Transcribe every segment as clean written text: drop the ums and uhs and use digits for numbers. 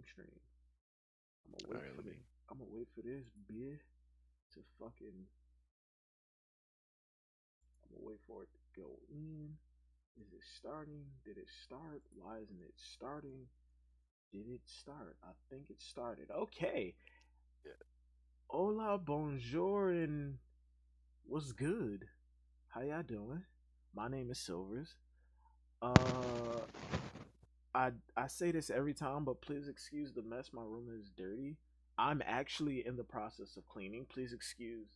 stream. I'm gonna wait All right, for let the. me. I'm gonna wait for this beer to fucking. I'm gonna wait for it to go in. Is it starting? Did it start? Why isn't it starting? Did it start? I think it started. Okay. Yeah. Hola, bonjour, and what's good? How y'all doing? My name is Silvers. Uh, I say this every time, but please excuse the mess. My room is dirty. I'm actually in the process of cleaning. Please excuse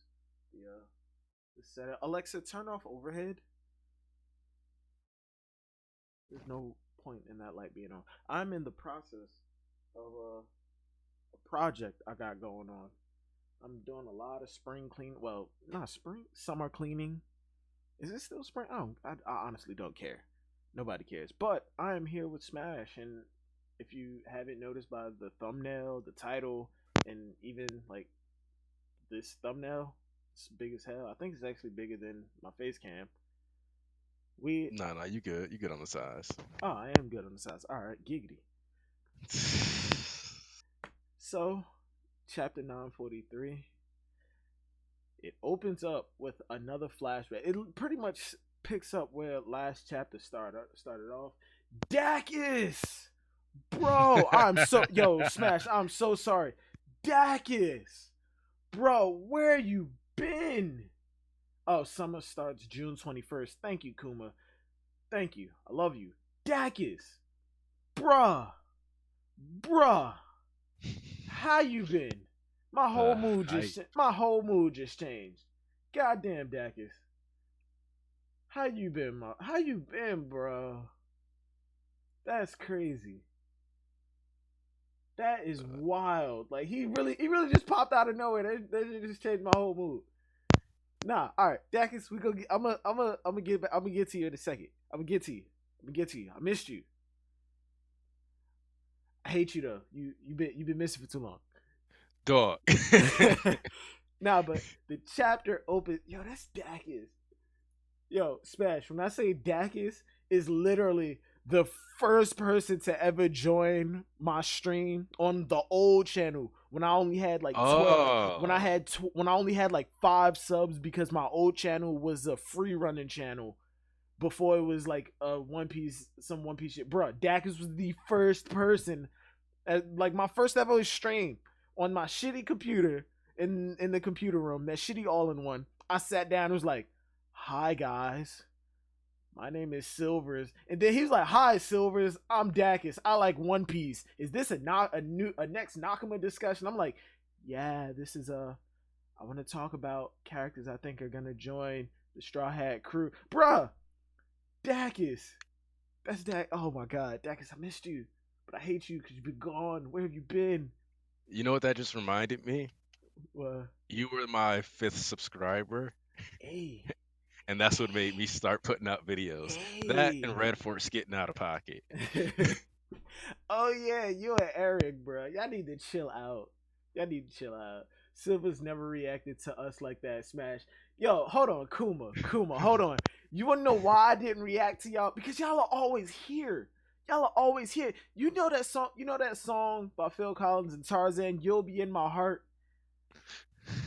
the setup. Alexa, turn off overhead. There's no point in that light being on. I'm in the process of a project I got going on. I'm doing a lot of spring clean. Well, not spring, summer cleaning. Is it still spring? I honestly don't care. Nobody cares. But I am here with Smash, and if you haven't noticed by the thumbnail, the title, and even like this thumbnail, it's big as hell. I think it's actually bigger than my face cam. We No, no, you good. You good on the size. Oh, I am good on the size. All right, giggity. So, chapter 943. It opens up with another flashback. It pretty much picks up where last chapter started off. Dacus, bro, Smash. I'm so sorry, Dacus, bro. Where you been? Oh, summer starts June 21st. Thank you, Kuma. Thank you. I love you, Dacus, bruh, bruh. How you been? I My whole mood just changed. Goddamn, Dacus. How you been, bro? That's crazy. That is wild. Like he really just popped out of nowhere. That just changed my whole mood. Nah, all right, Dacus, we go. I'm gonna get to you in a second. I'm gonna get to you. I missed you. I hate you though. You've been missing for too long. dog. Nah, but the chapter opens. Yo, that's Dacus. Yo, Smash. When I say Dacus is literally the first person to ever join my stream on the old channel when I only had like 12, Oh, when I only had like 5 subs because my old channel was a free running channel before it was like a One Piece shit. Bruh, Dacus was the first person, like my first ever stream on my shitty computer in the computer room, that shitty all in one. I sat down and was like, "Hi guys, my name is Silvers," and then he was like, "Hi Silvers, I'm Dacus. I like One Piece. Is this a next Nakama discussion?" I'm like, "Yeah, this is a. I want to talk about characters I think are gonna join the Straw Hat crew, bruh. Dacus, that's Dak. Oh my god, Dacus, I missed you, but I hate you because you've been gone. Where have you been?" you know what that just reminded me? Well, You were my fifth subscriber, hey, and that's what made me start putting out videos. That and hey. Red Force getting out of pocket. Oh yeah, you and Eric, bro. Y'all need to chill out. Y'all need to chill out. Silver's never reacted to us like that. Smash. Yo, hold on, Kuma, hold on. You wanna know why I didn't react to y'all? Because y'all are always here. Y'all are always here. You know that song? You know that song by Phil Collins and Tarzan? "You'll Be in My Heart."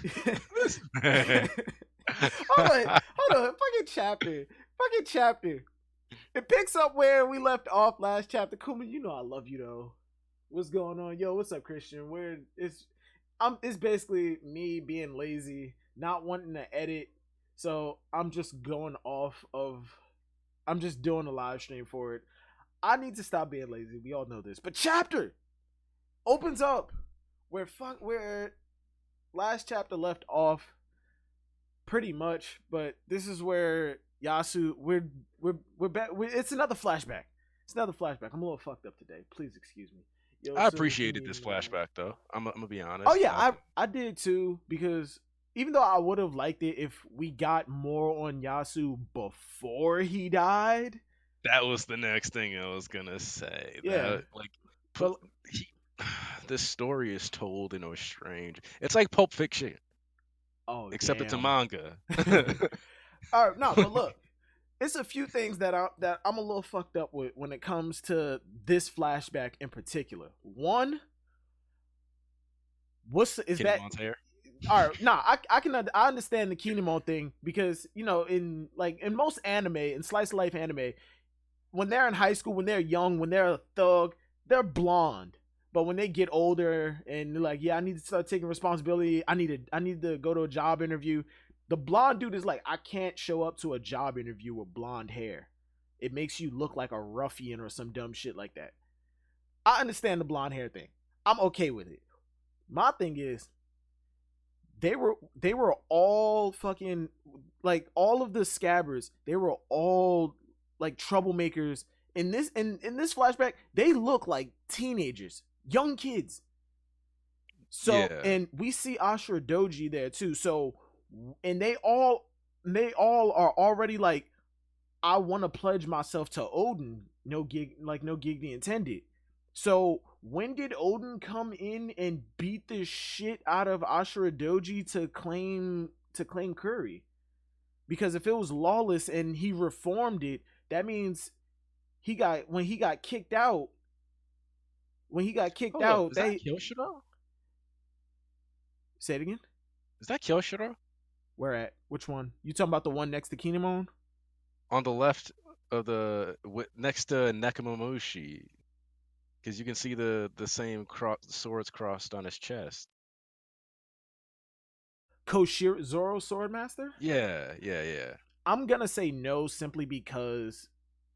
This man. Hold on. Fucking chapter. It picks up where we left off last chapter. Kuma, you know I love you though. What's going on? Yo, what's up, Christian? It's basically me being lazy, not wanting to edit. So I'm just doing a live stream for it. I need to stop being lazy. We all know this. But chapter opens up where last chapter left off pretty much, but this is where Yasu we're back. It's another flashback. It's another flashback. I'm a little fucked up today. Please excuse me. Yo, I Silvers, give appreciated me this my. flashback though. I'm gonna be Oh honest. yeah, I did too, because even though I would have liked it if we got more on Yasu before he died. That was the next thing I was gonna say. Yeah, That like put but he, this story is told in a strange. It's like Pulp Fiction, oh except it's a damn. manga. All right, no, but look, it's a few things that I'm a little fucked up with when it comes to this flashback in particular. One, What's is that? Kinemon's hair. All right, nah, I understand the Kinemon thing because in in most anime, in slice of life anime, when they're in high school, when they're young, when they're a thug, they're blonde. But when they get older and they're like, yeah, I need to start taking responsibility. I need to go to a job interview. The blonde dude is like, I can't show up to a job interview with blonde hair. It makes you look like a ruffian or some dumb shit like that. I understand the blonde hair thing. I'm okay with it. My thing is they were all fucking like all of the scabbers, they were all like troublemakers in this flashback. They look like teenagers, young kids. So Yeah. and we see Ashura Doji there too. So and they all are already like, I want to pledge myself to Odin. No gig intended. So when did Odin come in and beat the shit out of Ashura Doji to claim Curry? Because if it was lawless and he reformed it, that means he got when he got kicked out. When he got kicked Hold up. out, Is that they Kyoshiro? say it again. Is that Kyoshiro? Where at? Which one? You talking about the one next to Kinemon? On the left of next to Nekomamushi, because you can see the same swords crossed on his chest. Koshiro Zoro Swordmaster? Yeah, yeah, yeah. I'm gonna say no simply because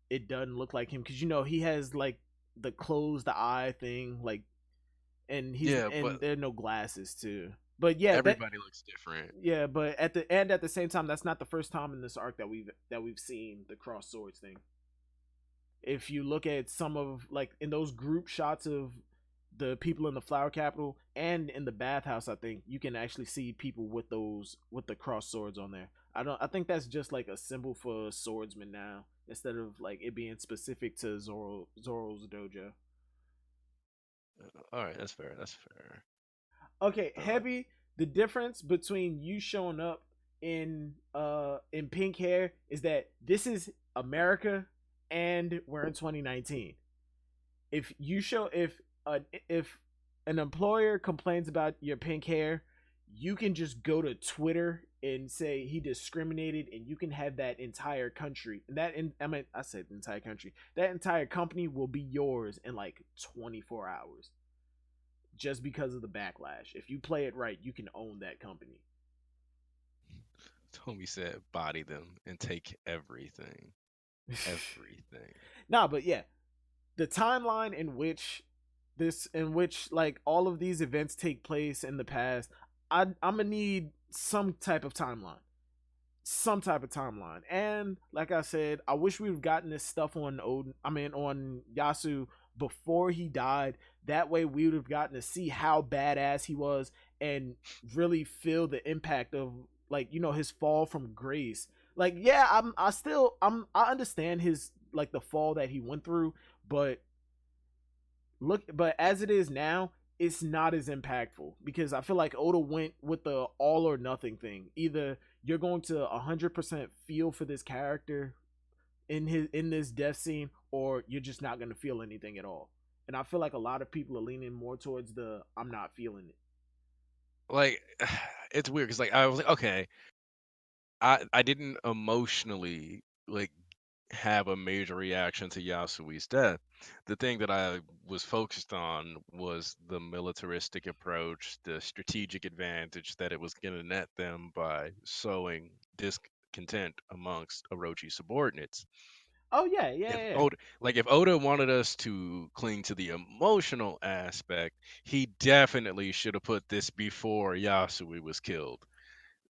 it doesn't look like him. Because he has like the closed eye thing, like, and Yeah, but there are no glasses too. But yeah, everybody looks different. but at the same time, that's not the first time in this arc that we've seen the cross swords thing. If you look at some of like in those group shots of the people in the flower capital and in the bathhouse, I think you can actually see people with the cross swords on there. I think that's just like a symbol for swordsman now instead of like it being specific to Zoro's dojo. All right, that's fair. That's fair. Okay, Uh, heavy. The difference between you showing up in pink hair is that this is America and we're in 2019. If you show if an employer complains about your pink hair, you can just go to Twitter and say he discriminated, and you can have that entire country. I mean, I said entire country. That entire company will be yours in like 24 hours, just because of the backlash. If you play it right, you can own that company. Tommy said, "Body them and take everything, everything." Nah, but yeah, the timeline in which like all of these events take place in the past, I'm gonna need some type of timeline. And like I said, I wish we've gotten this stuff on Odin. I mean, on Yasu before he died. That way, we would have gotten to see how badass he was and really feel the impact of like his fall from grace. Like, yeah, I understand his like the fall that he went through, but but as it is now, it's not as impactful because I feel like Oda went with the all or nothing thing. Either you're going to 100% feel for this character in this death scene, or you're just not going to feel anything at all. And I feel like a lot of people are leaning more towards the I'm not feeling it. Like, it's weird because like I was like, okay, I didn't emotionally like have a major reaction to Yasui's death. The thing that I was focused on was the militaristic approach, the strategic advantage that it was going to net them by sowing discontent amongst Orochi subordinates. Oh yeah, yeah, If yeah. Oda, like if Oda wanted us to cling to the emotional aspect, he definitely should have put this before Yasui was killed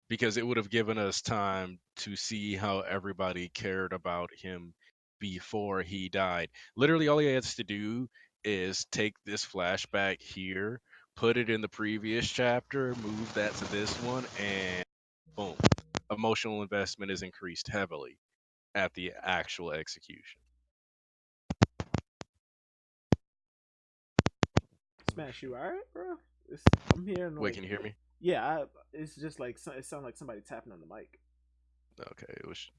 because it would have given us time to see how everybody cared about him before he died. Literally, all he has to do is take this flashback here, put it in the previous chapter, move that to this one, and boom, emotional investment is increased heavily at the actual execution. Smash you, all right, bro. I'm hearing Wait, like can you hear me? yeah, it's just like it sounds like somebody tapping on the mic. Okay, it was.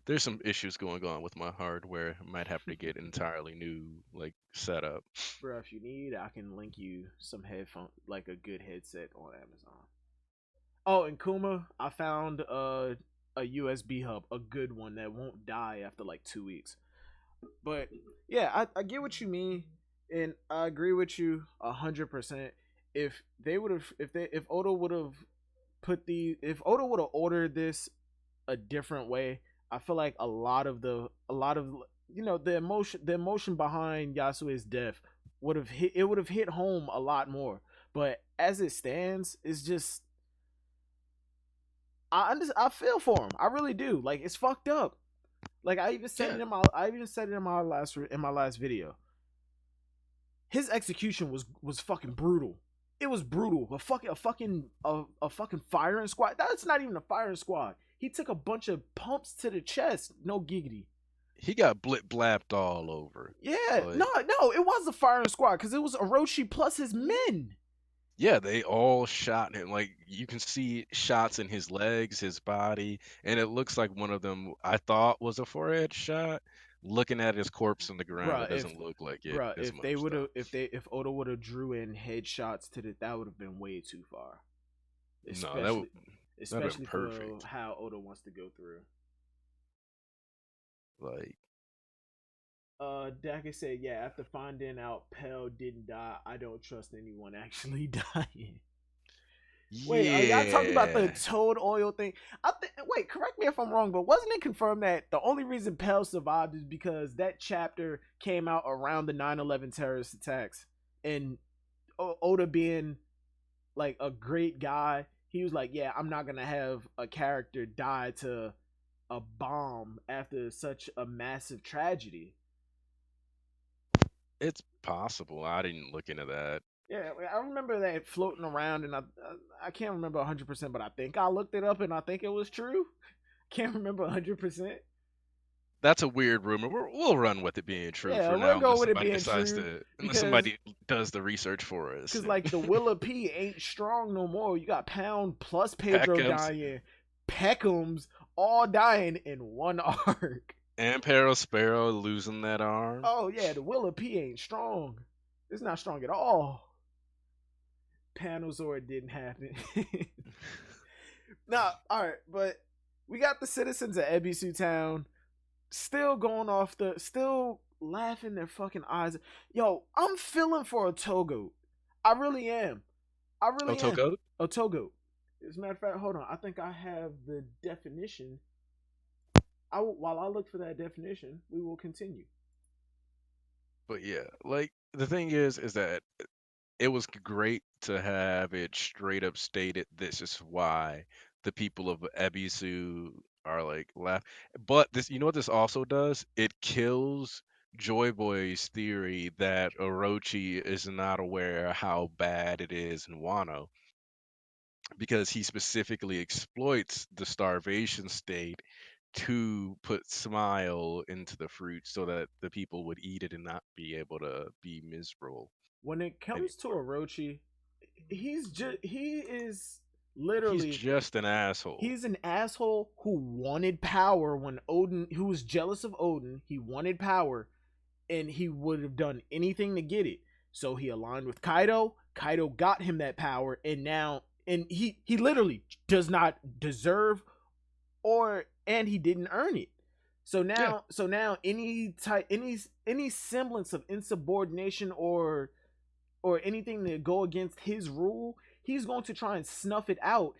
There's some issues going on with my hardware. I might have to get entirely new like setup. Bro, if you need, I can link you some headphone, like a good headset on Amazon. Oh, and Kuma, I found a USB hub, a good one that won't die after like 2 weeks. But yeah, I get what you mean, and I agree with you 100%. If they would have, if Oda would have if Oda would have ordered this a different way, I feel like a lot of the emotion behind Yasue's death would have hit home a lot more. But as it stands, it's just I feel for him. I really do. Like it's fucked up. Like Yeah, I even said it in my last video. His execution was fucking brutal. It was brutal. A fucking firing squad. That's not even a firing squad. He took a bunch of pumps to the chest. No giggity. he got blip blapped all over. Yeah, Like, no, it was a firing squad because it was Orochi plus his men. yeah, they all shot him. Like you can see shots in his legs, his body, and it looks like one of them I thought was a forehead shot. Looking at his corpse on the ground, it Bruh, doesn't look like it as if they much would though. have if Oda would have drew in headshots to that would have been way too far. No, that would Especially that'd been especially for perfect. how Oda wants to go through. Like, Daka said, yeah, after finding out Pell didn't die, I don't trust anyone actually dying. Wait, are y'all talking about the yeah, toad oil thing? Wait, correct me if I'm wrong, but wasn't it confirmed that the only reason Pell survived is because that chapter came out around the 9/11 terrorist attacks, and Oda being like a great guy, he was like, yeah, I'm not gonna have a character die to a bomb after such a massive tragedy. it's possible. I didn't look into that. Yeah, I remember that floating around, and I can't remember 100%, but I think I looked it up, and I think it was true. Can't remember 100%. That's a weird rumor. We'll run with it being true Yeah, for we'll now, go unless with it somebody being decides true to, unless because somebody does the research for us. like the Willa P ain't strong no more. You got Pound plus Pedro Peckhams dying, Peckhams all dying in one arc. and Sparrow losing that arm. Oh yeah, the Willa P ain't strong. It's not strong at all. Panelzord didn't happen. Nah, all right, but we got the citizens of Ebisu Town still going off still laughing their fucking eyes. Yo, I'm feeling for a Togo. I really am. I really am. Otoko? A Togo. As a matter of fact, hold on. I think I have the definition. While I look for that definition, we will continue. But yeah, like the thing is that it was great to have it straight up stated this is why the people of Ebisu are like laugh. But this, you know what this also does? It kills Joy Boy's theory that Orochi is not aware how bad it is in Wano because he specifically exploits the starvation state to put smile into the fruit so that the people would eat it and not be able to be miserable When it comes to anymore. Orochi, he is He's literally just an asshole. he's an asshole who wanted power when Odin, who was jealous of Odin, he wanted power and he would have done anything to get it. So he aligned with Kaido. Kaido got him that power, and now he literally does not deserve or and he didn't earn it. Yeah, So now any semblance of insubordination or anything to go against his rule, he's going to try and snuff it out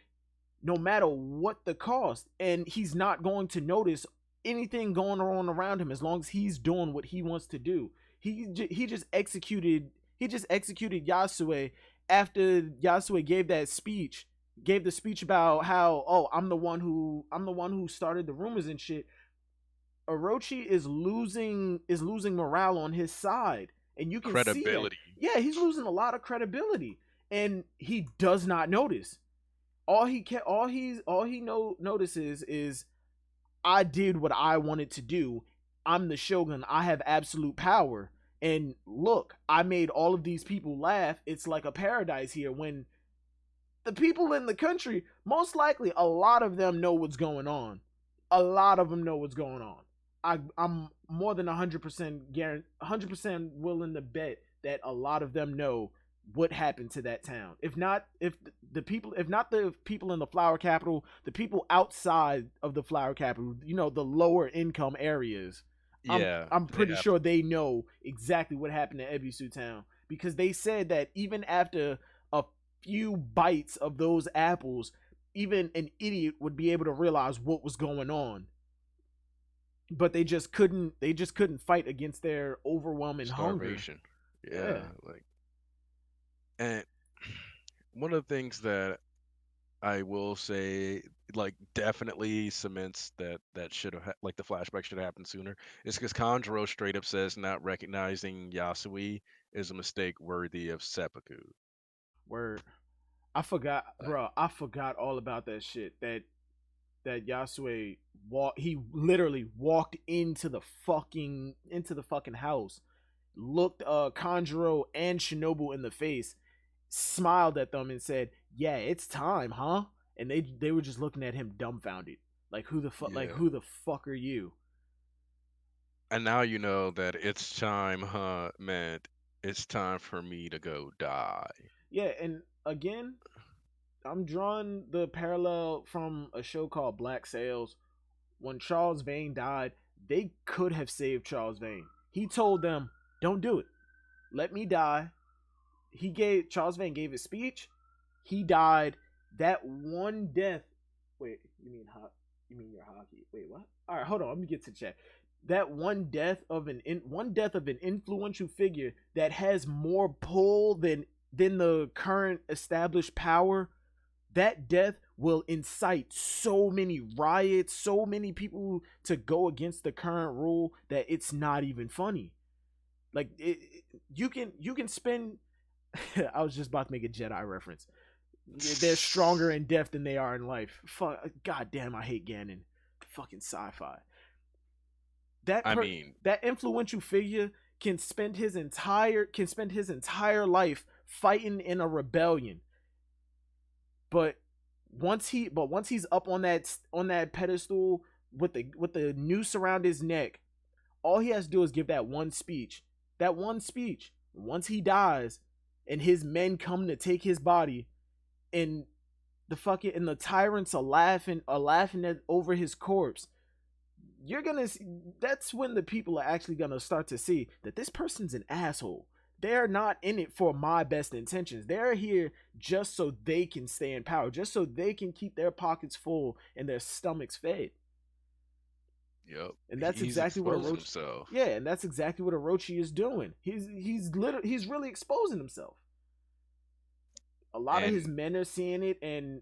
no matter what the cost, and he's not going to notice anything going on around him as long as he's doing what he wants to do. He just executed Yasue after Yasue gave the speech about how, oh, I'm the one who started the rumors and shit. Orochi is losing morale on his side, and you can see that. credibility. Yeah, he's losing a lot of credibility, and he does not notice. All he notices is I did what I wanted to do. I'm the shogun. I have absolute power. And look, I made all of these people laugh. It's like a paradise here when the people in the country, most likely a lot of them know what's going on. A lot of them know what's going on. I'm more than 100% 100% willing to bet that a lot of them know what happened to that town. If not, if not the people in the flower capital, the people outside of the flower capital, the lower income areas, I'm Yeah, I'm they pretty have sure they know exactly what happened to Ebisu town, because they said that even after a few bites of those apples, even an idiot would be able to realize what was going on, but they just couldn't fight against their overwhelming hunger. starvation. Yeah. Yeah, like, and one of the things that I will say, like, definitely cements that should have like the flashback should have happened sooner is because Kanjuro straight up says not recognizing Yasui is a mistake worthy of seppuku. Word. I forgot, Like, bro. I forgot all about that shit. That Yasue he literally walked into the fucking house, looked Kanjuro and Shinobu in the face, smiled at them and said, "Yeah, it's time, huh?" And they were just looking at him dumbfounded, like yeah. who the fuck are you? And now you know that it's time, huh, meant it's time for me to go die. Yeah, and again, I'm drawing the parallel from a show called Black Sails. When Charles Vane died, they could have saved Charles Vane. He told them, "Don't do it. Let me die." Charles Vane gave his speech. He died. That one death. Wait, you mean your hockey? Wait, what? All right, hold on. Let me get to the chat. That one death of an influential figure that has more pull than the current established power. That death will incite so many riots, so many people to go against the current rule that it's not even funny. Like you can spend. I was just about to make a Jedi reference. They're stronger in death than they are in life. Fuck, god damn, I hate Ganon. Fucking sci-fi. That I per mean, that influential figure can spend his entire life fighting in a rebellion, but once he's up on that pedestal with the noose around his neck, all he has to do is give that one speech. That one speech. Once he dies, and his men come to take his body, and the tyrants are laughing over his corpse. You're gonna see, that's when the people are actually gonna start to see that this person's an asshole. They're not in it for my best intentions. They're here just so they can stay in power, just so they can keep their pockets full and their stomachs fed. yep, And that's he's exactly what exposing Orochi. himself. Yeah, and that's exactly what Orochi is doing. He's really exposing himself. A lot of his And men are seeing it, and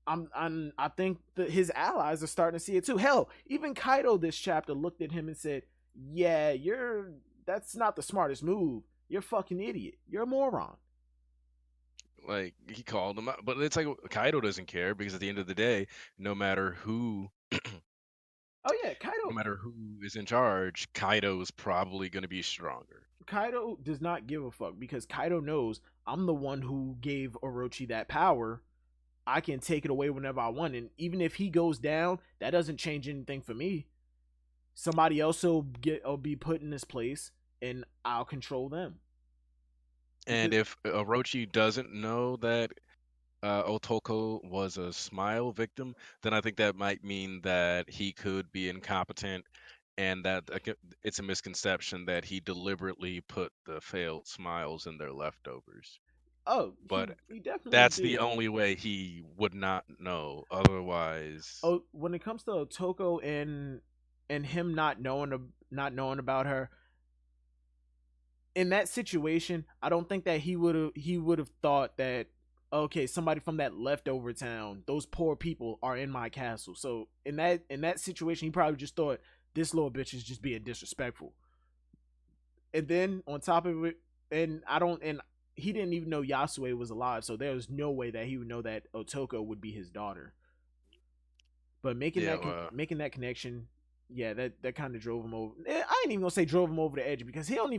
I think that his allies are starting to see it too. Hell, even Kaido this chapter looked at him and said, "Yeah, that's not the smartest move. You're a fucking idiot. You're a moron." like he called him out, but it's like Kaido doesn't care because at the end of the day, no matter who, Oh yeah, no matter who is in charge, Kaido's probably going to be stronger. Kaido does not give a fuck, because Kaido knows I'm the one who gave Orochi that power. I can take it away whenever I want, and even if he goes down, that doesn't change anything for me. Somebody else will be put in his place, and I'll control them. And Because if Orochi doesn't know that Otoko was a smile victim, then I think that might mean that he could be incompetent and that it's a misconception that he deliberately put the failed smiles in their leftovers. oh, he But he definitely that's the did. only way he would not know. Otherwise, Oh, when it comes to Otoko and him not knowing about her in that situation, I don't think that he would have thought that, okay, somebody from that leftover town, those poor people are in my castle. So in that situation, he probably just thought this little bitch is just being disrespectful. And then on top of it, and he didn't even know Yasue was alive, so there was no way that he would know that Otoko would be his daughter. But making yeah, that making that connection, yeah, that kind of drove him over. I ain't even gonna say drove him over the edge, because he doesn't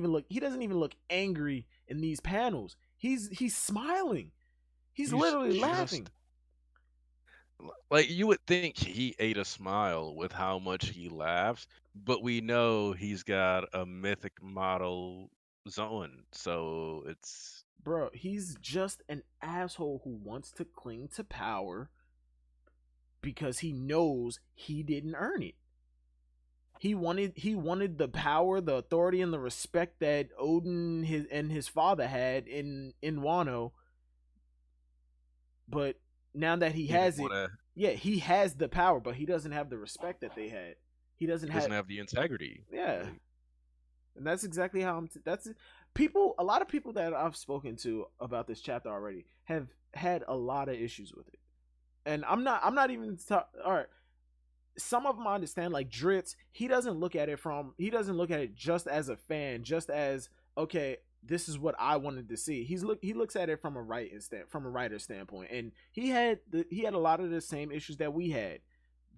even look angry in these panels. He's smiling. He's he's literally just laughing. Like you would think he ate a smile with how much he laughs, but we know he's got a mythic model zone, so it's Bro, he's just an asshole who wants to cling to power because he knows he didn't earn it. He wanted the power, the authority, and the respect that Odin his father had in Wano, but now that he he didn't has want it, to. yeah, he has the power, but he doesn't have the respect that they had. He doesn't He have, doesn't have the integrity. yeah, Like, and that's exactly how that's people. A lot of people that I've spoken to about this chapter already have had a lot of issues with it, and I'm not even all right. Some of them I understand, like Dritz. He doesn't look at it just as a fan, just as okay, this is what I wanted to see. He looks at it from a writer's standpoint, and he had a lot of the same issues that we had.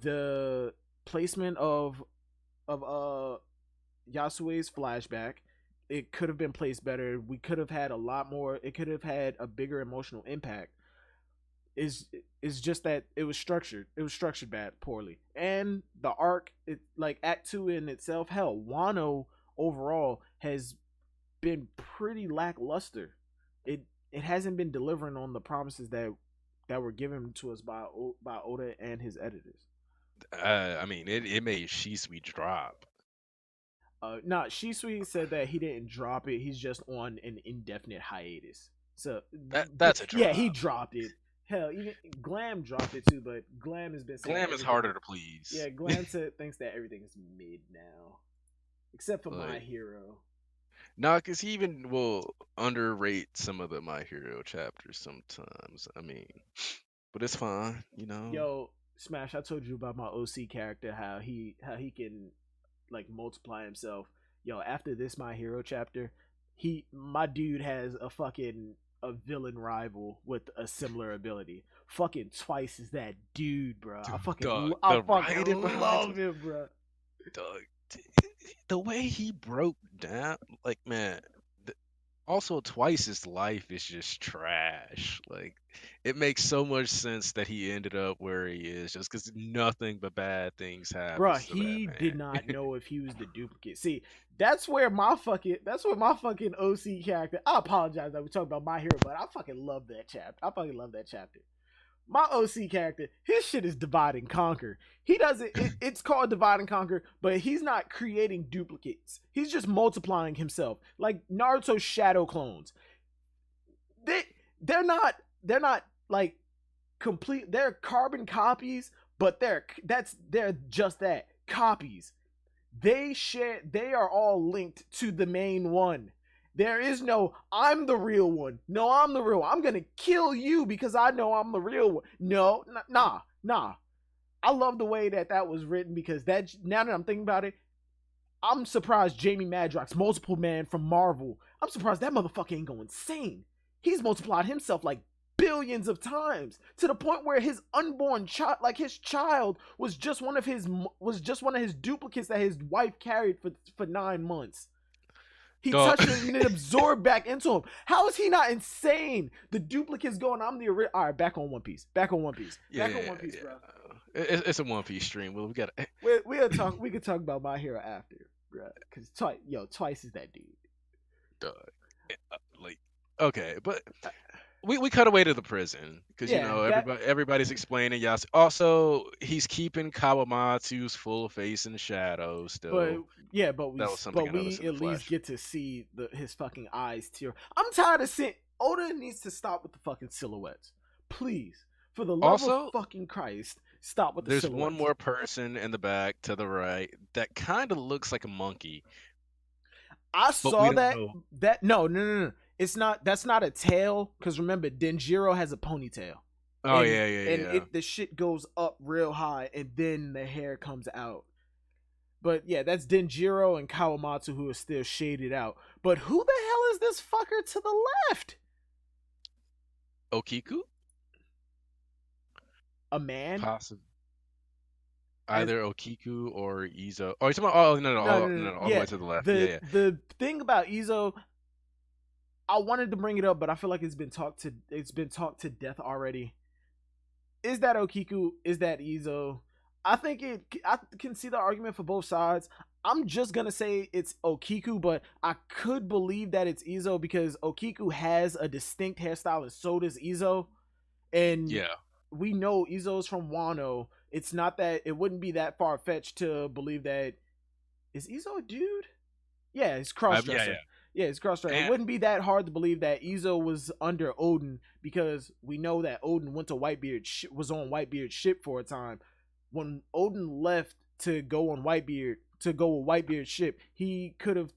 The placement of Yasue's flashback, it could have been placed better. We could have had a lot more. It could have had a bigger emotional impact. Is just that it was structured. It was structured poorly, and the arc, like Act Two in itself, hell, Wano overall has been pretty lackluster. It hasn't been delivering on the promises that were given to us by Oda and his editors. I mean, it made Shisui drop. Nah, Shisui said that he didn't drop it. He's just on an indefinite hiatus. So, That's a yeah, he drop. dropped it. Hell, even Glam dropped it too, but Glam has been saying that Glam is everything. harder to please. Yeah, Glam thinks that everything is mid now, except for My Like, Hero. nah, cause he even will underrate some of the My Hero chapters sometimes. I mean, but it's fine. Yo, Smash, I told you about my OC character, how he can like multiply himself. Yo, after this My Hero chapter, my dude has a villain rival with a similar ability. Fucking Twice is that dude, bro. I Dog, fucking I the fucking writing behind love him, bro. Dog, the way he broke down, like man. Also, twice his life is just trash. Like, it makes so much sense that he ended up where he is, just because nothing but bad things Bruh, happens to that he did not man. know if he was the duplicate. See, that's where my fucking OC character. I apologize that we talk about My Hero, but I fucking love that chapter. I fucking love that chapter. My OC character, his shit is divide and conquer. He doesn't. It's called divide and conquer, but he's not creating duplicates. He's just multiplying himself, like Naruto's shadow clones. They they're not like complete. They're carbon copies, but they're just that, copies. They are all linked to the main one. There is no I'm the real one. No, I'm the real one. I'm gonna kill you because I know I'm the real one. No, nah. I love the way that was written, because that, now that I'm thinking about it, I'm surprised Jamie Madrox, multiple man from Marvel, I'm surprised that motherfucker ain't go insane. He's multiplied himself like billions of times, to the point where his unborn child, like his child, was just one of his duplicates that his wife carried for 9 months. He Dog, touched it and it absorbed back into him. How is he not insane? The duplicate's going, I'm the original. All right, back on One Piece. Back on One Piece. yeah, Back on One Piece, yeah. bro. It's a One Piece stream. Well, we got to We could talk about My Hero after, bro. Because Twice is that dude. dog. Like, okay, but we cut away to the prison because Yeah, that. everybody's explaining Yas. Also, he's keeping Kawamatsu's full face in shadow But still. yeah, but we That was something but I we noticed in the at least flash. get to see his fucking eyes tear. I'm tired of seeing. Oda needs to stop with the fucking silhouettes, please. For the love of Also, fucking Christ, stop with the there's one silhouettes. more person in the back to the right that kind of looks like a monkey, I but we saw don't that. know. That no. It's not. That's not a tail. Because remember, Denjiro has a ponytail, Oh and yeah, yeah, and yeah. it the shit goes up real high, and then the hair comes out. But yeah, that's Denjiro and Kawamatsu who are still shaded out. But who the hell is this fucker to the left? Okiku, A man? possibly As either Okiku or Izo. Oh, you're talking about, oh no, no, no, all, no, no, no. no, all the Yeah, way to the left. Yeah, the yeah. the thing about Izo, I wanted to bring it up, but I feel like it's been talked to death already. Is that Okiku? Is that Izo? I think I can see the argument for both sides. I'm just gonna say it's Okiku, but I could believe that it's Izo because Okiku has a distinct hairstyle and so does Izo. And Yeah. we know Izo's from Wano. It's not that it wouldn't be that far fetched to believe that is Izo a dude? Yeah, he's cross dresser. Yeah. Yeah, it's cross dresser. It And wouldn't be that hard to believe that Izo was under Odin because we know that Odin went to Whitebeard, was on Whitebeard's ship for a time. When Odin left to go on Whitebeard, to go with Whitebeard's ship, he could have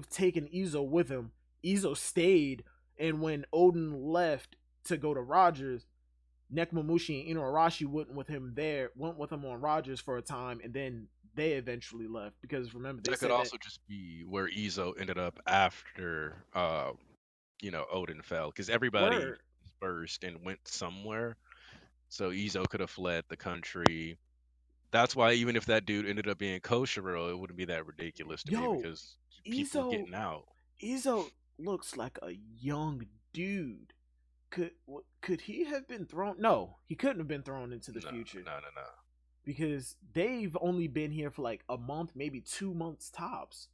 taken Izo with him. Izo stayed, and when Odin left to go to Rogers, Nekomamushi and Inuarashi went with him on Rogers for a time, and then they eventually left because remember they that said could that also just be where Izo ended up after Odin fell, because everybody word. dispersed and went somewhere. So Izo could have fled the country. That's why even if that dude ended up being Koshiro, it wouldn't be that ridiculous to me Yo, because people Izo getting out. Izo looks like a young dude. Could he have been thrown? No, he couldn't have been thrown into the No, future no. because they've only been here for like a month, maybe 2 months tops.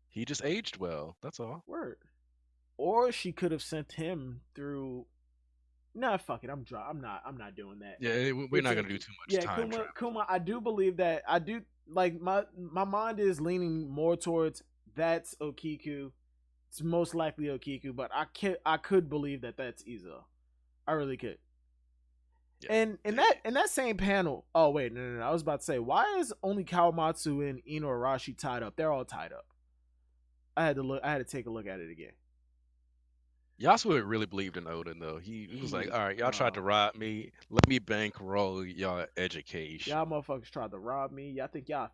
He just aged well. That's all. Word. Or she could have sent him through. Nah, fuck it. I'm not doing that. Yeah, we're not gonna do too much Yeah, time Kuma. travel. Kuma. I do believe that. I do like my mind is leaning more towards that's Okiku. It's most likely Okiku, but I could believe that that's Izo. I really could. Yeah. And in that same panel, oh wait, no. I was about to say, why is only Kawamatsu and Inuarashi tied up? They're all tied up. I had to take a look at it again. Yasuo really believed in Odin though. He was like, all right, y'all tried to rob me. Let me bankroll y'all education. Y'all motherfuckers tried to rob me. Y'all think y'all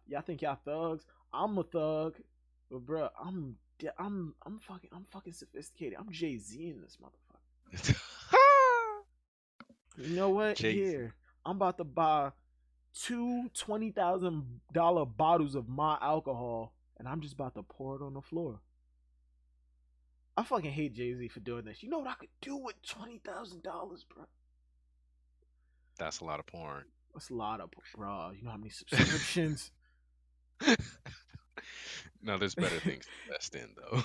thugs. I'm a thug, but bro, I'm fucking sophisticated. I'm Jay-Z in this motherfucker. You know what? Jay-Z. Here, I'm about to buy two $20,000 bottles of my alcohol, and I'm just about to pour it on the floor. I fucking hate Jay-Z for doing this. You know what I could do with $20,000, bro? That's a lot of porn. That's a lot of, bro. You know how many subscriptions? No, there's better things to invest in though.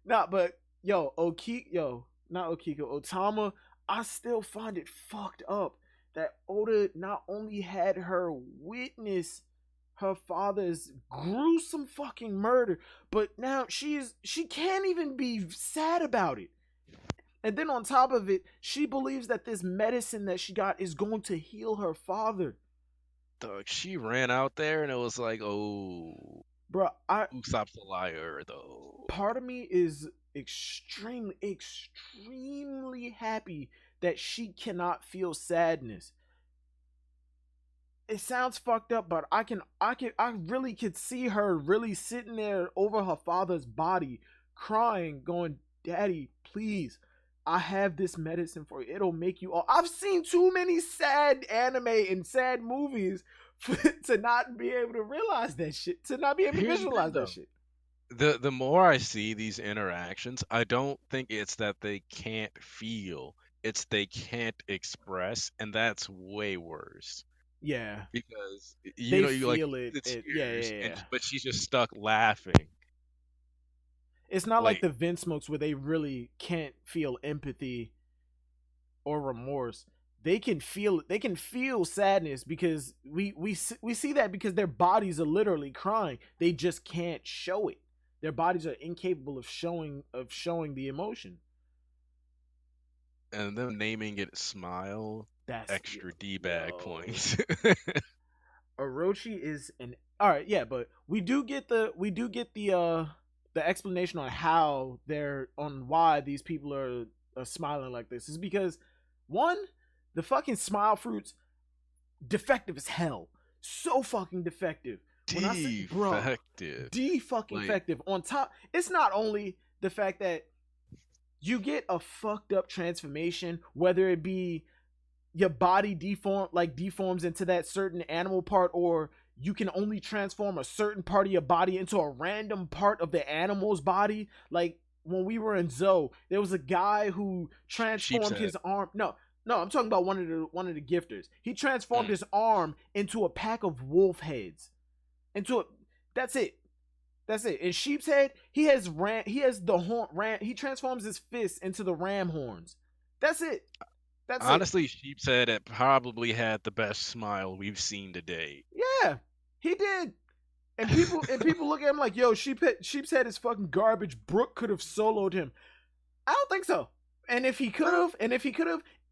Nah, but not Okiku, Otama. I still find it fucked up that Oda not only had her witness her father's gruesome fucking murder, but now she can't even be sad about it. And then on top of it, she believes that this medicine that she got is going to heal her father. Dog, she ran out there and it was like, oh, bro, Usopp's a liar though. Part of me is extremely happy that she cannot feel sadness. It sounds fucked up, but I really could see her really sitting there over her father's body, crying, going, "Daddy, please, I have this medicine for you. It'll make you all." I've seen too many sad anime and sad movies to not be able to realize that shit, to not be able to visualize that shit. The more I see these interactions, I don't think it's that they can't feel, it's they can't express, and that's way worse. Yeah, because you like feel it. yeah. But she's just stuck laughing. It's not like the Vince Smokes where they really can't feel empathy or remorse. They can feel sadness because we see that because their bodies are literally crying. They just can't show it. Their bodies are incapable of showing the emotion. And them naming it Smile, that's extra D-bag points. Orochi is an alright, yeah, but we do get the explanation on how on why these people are smiling like this is because one, the fucking smile fruits defective as hell. So fucking defective. When I say, bro, defective. On top, it's not only the fact that you get a fucked up transformation, whether it be your body deforms into that certain animal part, or you can only transform a certain part of your body into a random part of the animal's body. Like when we were in Zoe, there was a guy who transformed his arm. No, No, I'm talking about one of the gifters. He transformed Mm. his arm into a pack of wolf heads. Into a That's it. That's it. In Sheep's Head, he has ram. He has the horn. Ram. He transforms his fist into the ram horns. That's it. That's it. Honestly, Sheepshead it probably had the best smile we've seen to date. Yeah, he did. And people look at him like, yo, Sheep's Head is fucking garbage. Brook could have soloed him. I don't think so. And if he could have,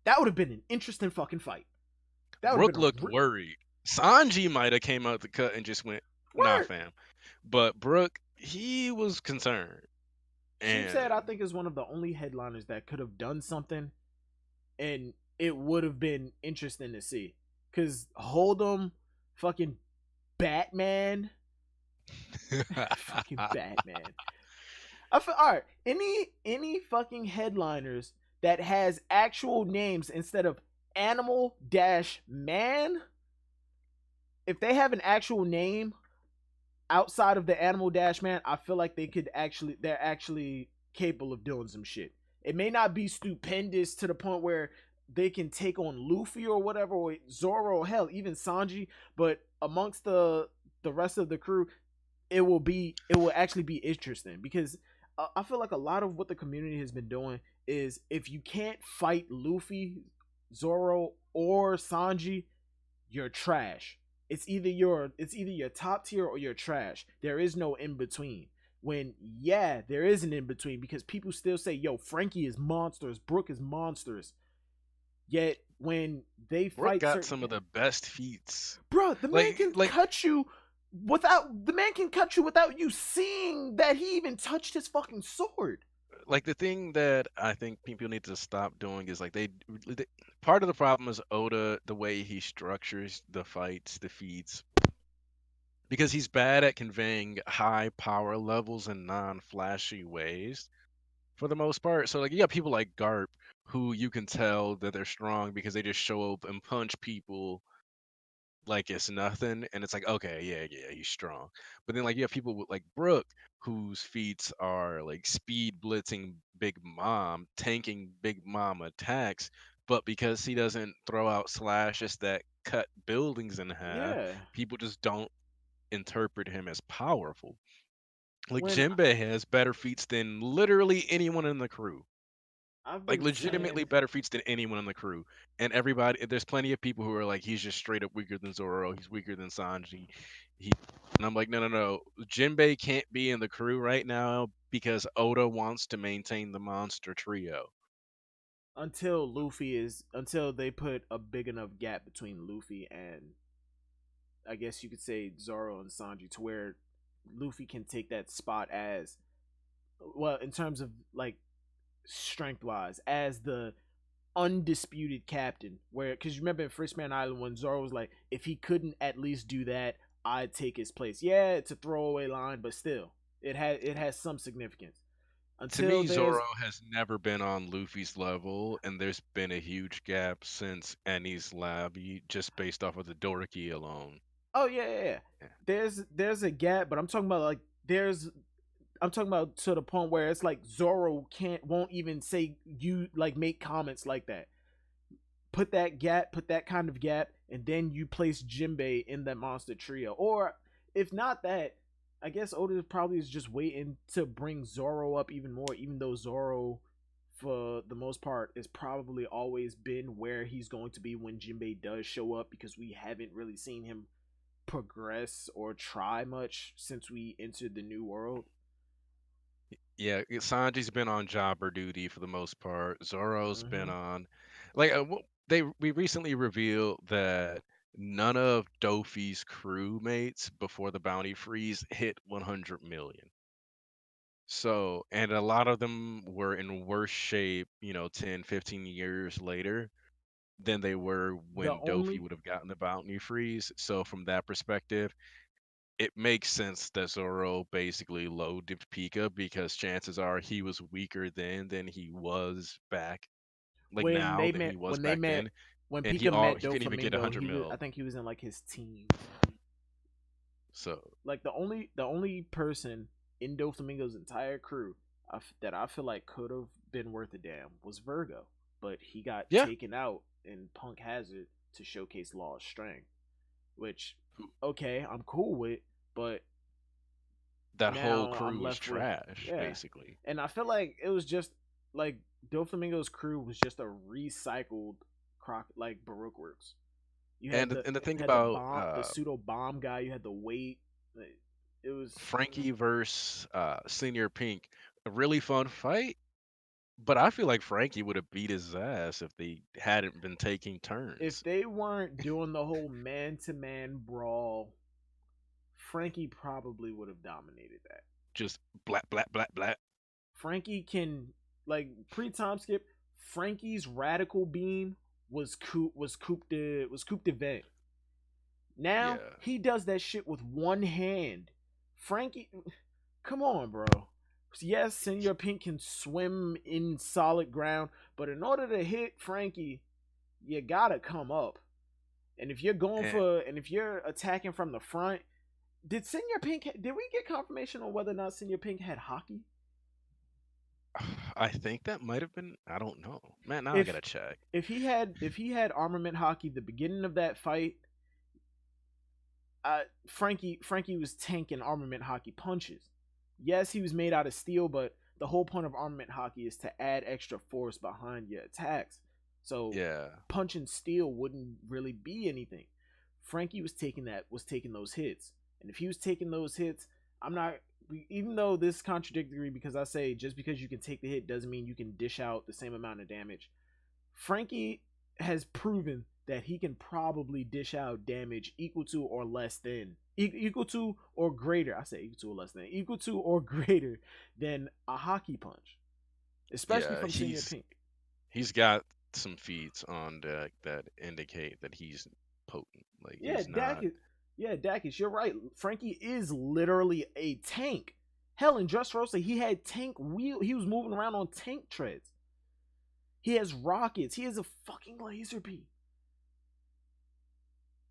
that would have been an interesting fucking fight. That would have Brooke been a looked worried. Sanji might have came out the cut and just went, "Nah, word. fam." But Brooke, he was concerned, Sheep's Head, I and think, is one of the only headliners that could have done something, and it would have been interesting to see. Cause Hold'em, fucking Batman, fucking Batman. I feel all right. Any fucking headliners that has actual names instead of animal dash man. If they have an actual name outside of the animal dash man, I feel like they're actually capable of doing some shit. It may not be stupendous to the point where they can take on Luffy or whatever, or Zoro, or hell, even Sanji, but amongst the rest of the crew, it will actually be interesting because I feel like a lot of what the community has been doing is if you can't fight Luffy, Zoro, or Sanji, you're trash. It's either your top tier or you're trash. There is no in between. When yeah, there is an in between because people still say, "Yo, Frankie is monsters, Brook is monsters." Yet when they Brooke fight got certain some of guys, the best feats. bro, Like, like, the man can cut you without you seeing that he even touched his fucking sword. like the thing that I think people need to stop doing is they part of the problem is Oda, the way he structures the fights, the feats, because he's bad at conveying high power levels in non-flashy ways for the most part. So like you got people like Garp who you can tell that they're strong because they just show up and punch people like it's nothing, and it's like, okay, yeah, yeah, he's strong. But then like you have people with like Brooke whose feats are like speed blitzing Big Mom, tanking Big Mom attacks, but because he doesn't throw out slashes that cut buildings in half, Yeah. people just don't interpret him as powerful. Like When Jinbei has better feats than literally anyone in the crew. I've Like been legitimately saying better feats than anyone in the crew. And everybody, there's plenty of people who are like, he's just straight up weaker than Zoro. He's weaker than Sanji. He, and I'm like, no, no, no. Jinbei can't be in the crew right now because Oda wants to maintain the monster trio. until they put a big enough gap between Luffy and I guess you could say Zoro and Sanji to where Luffy can take that spot as well in terms of like strength wise as the undisputed captain. Where because you remember in First Man Island when Zoro was like, if he couldn't at least do that, I'd take his place. Yeah, it's a throwaway line, but still, it has some significance. To Until me, there's Zoro has never been on Luffy's level, and there's been a huge gap since Enies Lab, just based off of the Dorky alone. oh yeah, yeah, yeah. Yeah. There's a gap, but I'm talking about to the point where it's like Zoro won't even say you like make comments like that. Put that kind of gap, and then you place Jinbei in that monster trio. Or if not that, I guess Oda probably is just waiting to bring Zoro up even more, even though Zoro, for the most part, is probably always been where he's going to be when Jinbei does show up because we haven't really seen him progress or try much since we entered the new world. Yeah, Sanji's been on jobber duty for the most part. Zoro's been Mm-hmm. on, we recently revealed that none of Dofi's crewmates before the bounty freeze hit 100 million. So, and a lot of them were in worse shape, 10, 15 years later than they were The when Dofi only would have gotten the bounty freeze. So, from that perspective, it makes sense that Zoro basically low dipped Pika because chances are he was weaker then than he was back, like when now they than he met was when they back met then, when and Pika met he couldn't even get Doflamingo, 100 I mil. think he was in like his teens. So Like the only person in Doflamingo's entire crew that I feel like could have been worth a damn was Virgo. but he got Yeah, taken out in Punk Hazard to showcase Law's strength, which okay, I'm cool with, but that whole now I'm crew was left with trash, yeah, basically. and I feel like it was just like Doflamingo's crew was just a recycled croc like Baroque works. And the thing You had the about bomb, the pseudo bomb guy. You had the weight. It was Frankie versus Senior Pink, a really fun fight. But I feel like Frankie would have beat his ass if they hadn't been taking if turns. they weren't doing the whole man to man brawl, Frankie probably would have dominated that. Just black, black, black, black. Frankie can like pre time skip. Frankie's radical beam was couped event. Now Yeah. he does that shit with one hand. Frankie, come on, bro. Yes, Senor Pink can swim in solid ground, but in order to hit Frankie, you gotta come up. And And if you're attacking from the front, did we get confirmation on whether or not Senor Pink had hockey? I think that might have been. I don't know, man. Now I If gotta check. if he had armament hockey the beginning of that fight, Frankie was tanking armament hockey punches. Yes, he was made out of steel, but the whole point of armament hockey is to add extra force behind your attacks. So Yeah. punching steel wouldn't really be anything. Frankie was taking those hits, and if he was taking those hits, I'm not. Even though this is contradictory because I say just because you can take the hit doesn't mean you can dish out the same amount of damage. Frankie has proven that he can probably dish out damage equal to or less than equal to or greater. I say equal to or less than equal to or greater than a hockey punch, especially Yeah. from Senior Pink. He's got some feats on deck that indicate that he's potent. Like Yeah, he's not. Dacus, you're right. Frankie is literally a tank. Hell, in Dressrosa, he had tank wheel. He was moving around on tank treads. He has rockets. He has a fucking laser beam.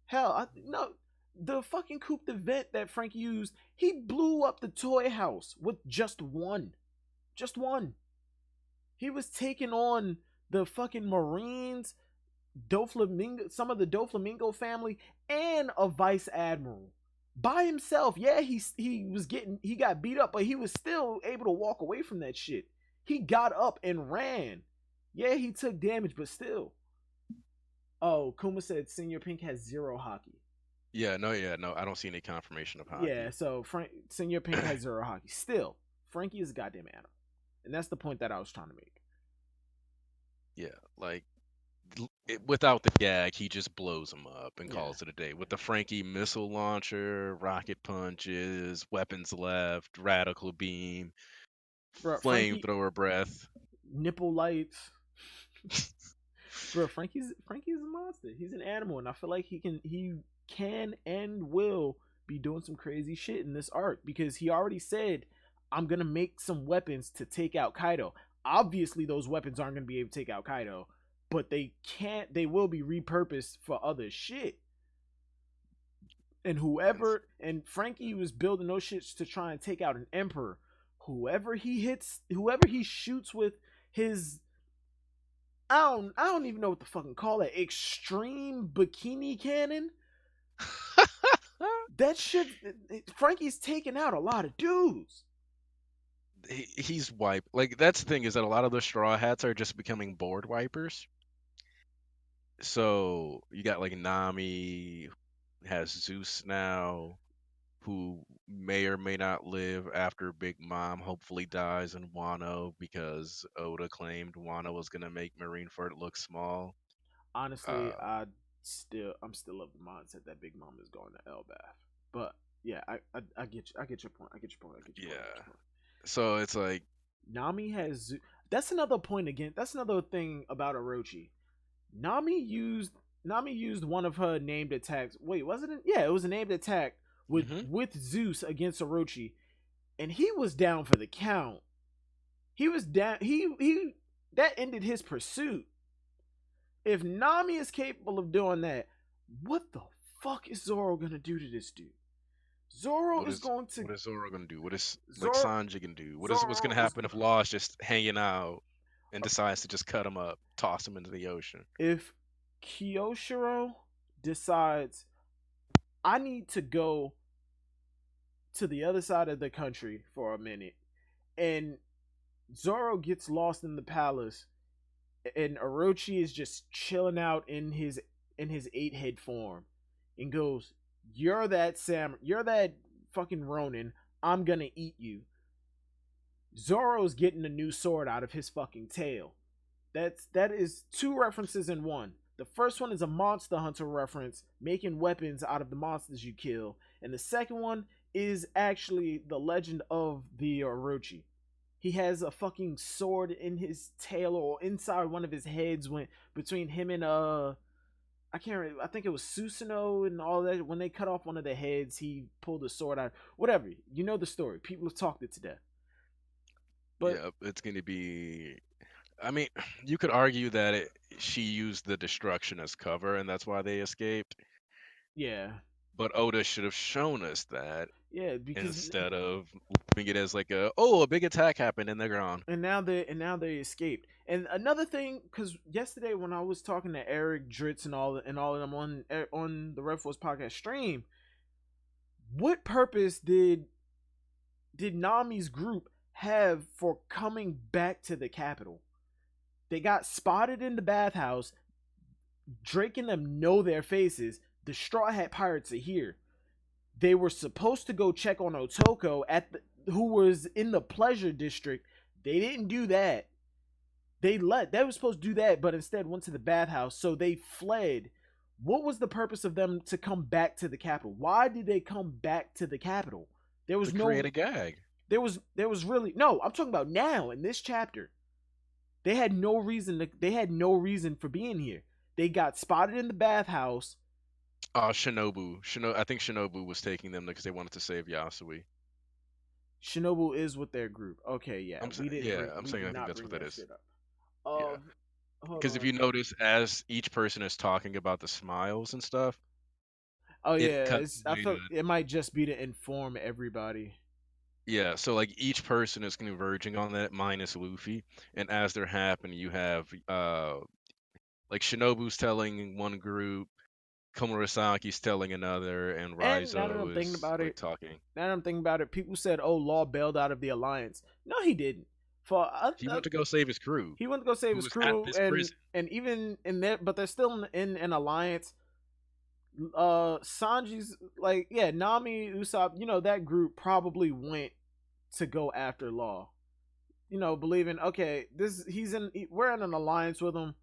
Hell, no, the fucking coupe de vent that Frank used, he blew up the toy house with just one. Just one. He was taking on the fucking Marines, Doflamingo, some of the Doflamingo family, and a vice admiral by himself. Yeah, he got beat up, but he was still able to walk away from that shit. He got up and ran. Yeah, he took damage, but still. Oh, Kuma said Senior Pink has zero hockey. Yeah, no. I don't see any confirmation of Yeah, hockey. so Senior Pink has zero hockey. Still, Frankie is a goddamn animal, and that's the point that I was trying to make. Yeah, like without the gag, he just blows him up and Yeah, calls it a day. With the Frankie missile launcher, rocket punches, weapons left, radical beam, bro, Frankie flamethrower breath. nipple lights. Bro, Frankie's a monster. He's an animal, and I feel like he can and will be doing some crazy shit in this arc because he already said, "I'm gonna make some weapons to take out Kaido." Obviously, those weapons aren't gonna be able to take out Kaido, but they can't. They will be repurposed for other shit. And And and Frankie was building those shits to try and take out an emperor. Whoever he shoots with his I don't even know what to fucking call it. Extreme bikini cannon. That shit. Frankie's taking out a lot of dudes. he's wiped. Like that's the thing is that a lot of the straw hats are just becoming board wipers. So you got like Nami has Zeus now, who may or may not live after Big Mom hopefully dies in Wano because Oda claimed Wano was gonna make Marineford look small. Honestly, Uh, I'm still of the mindset that Big Mom is going to Elbath. But yeah, I get you. I get your point. I get your point. I get your point. I get yeah. your point. So it's like, Nami has. That's another point again. That's another thing about Orochi. Nami used one of her named attacks. Wait, wasn't it? Yeah, it was a named attack hmm with Zeus against Orochi, and he was down for the count. He was down. He that ended his pursuit. If Nami is capable of doing that, what the fuck is Zoro gonna do to this dude? Zoro is going to what is Zoro gonna do? What is like Zoro. Sanji gonna do? What's Zoro gonna is happen if Law's just hanging out and decides to just cut him up? toss him into the ocean. If Kyoshiro decides I need to go to the other side of the country for a minute, and Zoro gets lost in the palace, and Orochi is just chilling out in his eight head form, and goes, "You're that you're that fucking Ronin. I'm gonna eat you." Zoro's getting a new sword out of his fucking tail. That is two references in one. The first one is a Monster Hunter reference, making weapons out of the monsters you kill, and the second one is actually the legend of the Orochi. He has a fucking sword in his tail or inside one of his heads when between him and I can't remember, I think it was Susanoo and all that. When they cut off one of the heads, he pulled the sword out. Whatever. You know the story. People have talked it to death. But yeah, it's gonna be. I mean, you could argue that she used the destruction as cover, and that's why they escaped. yeah. But Oda should have shown us that Yeah, because instead of leaving it as like a big attack happened and they're gone. and now they escaped. And another thing, because yesterday when I was talking to Eric Dritz and all of them on the Red Force podcast stream, what purpose did Nami's group have for coming back to the capital? They got spotted in the bathhouse. Drake and them know their faces. The Straw Hat Pirates are here. They were supposed to go check on Otoko who was in the pleasure district. They didn't do that. They were supposed to do that, but instead went to the bathhouse. So they fled. What was the purpose of them to come back to the capital? Why did they come back to the capital? There was to create a gag. There was really no. I'm talking about now in this chapter. They had no reason for being here. They got spotted in the bathhouse. Shinobu. I think Shinobu was taking them because they wanted to save Yasui. Shinobu is with their group. Okay, yeah. I'm saying I think that's what that is. Because if you notice, as each person is talking about the smiles and stuff. Oh yeah, I felt it might just be to inform everybody. Yeah, so like each person is converging on that minus Luffy, and as they're happening, you have like Shinobu's telling one group, Komurasaki's telling another, and Raizo is like talking. Now that I'm thinking about it, people said, "Oh, Law bailed out of the alliance." No, he didn't. He went to go save his crew. He went to go save his crew, and even in there, but they're still in an alliance. Sanji's like, yeah, Nami, Usopp, that group probably went to go after Law. Believing, okay, we're in an alliance with him.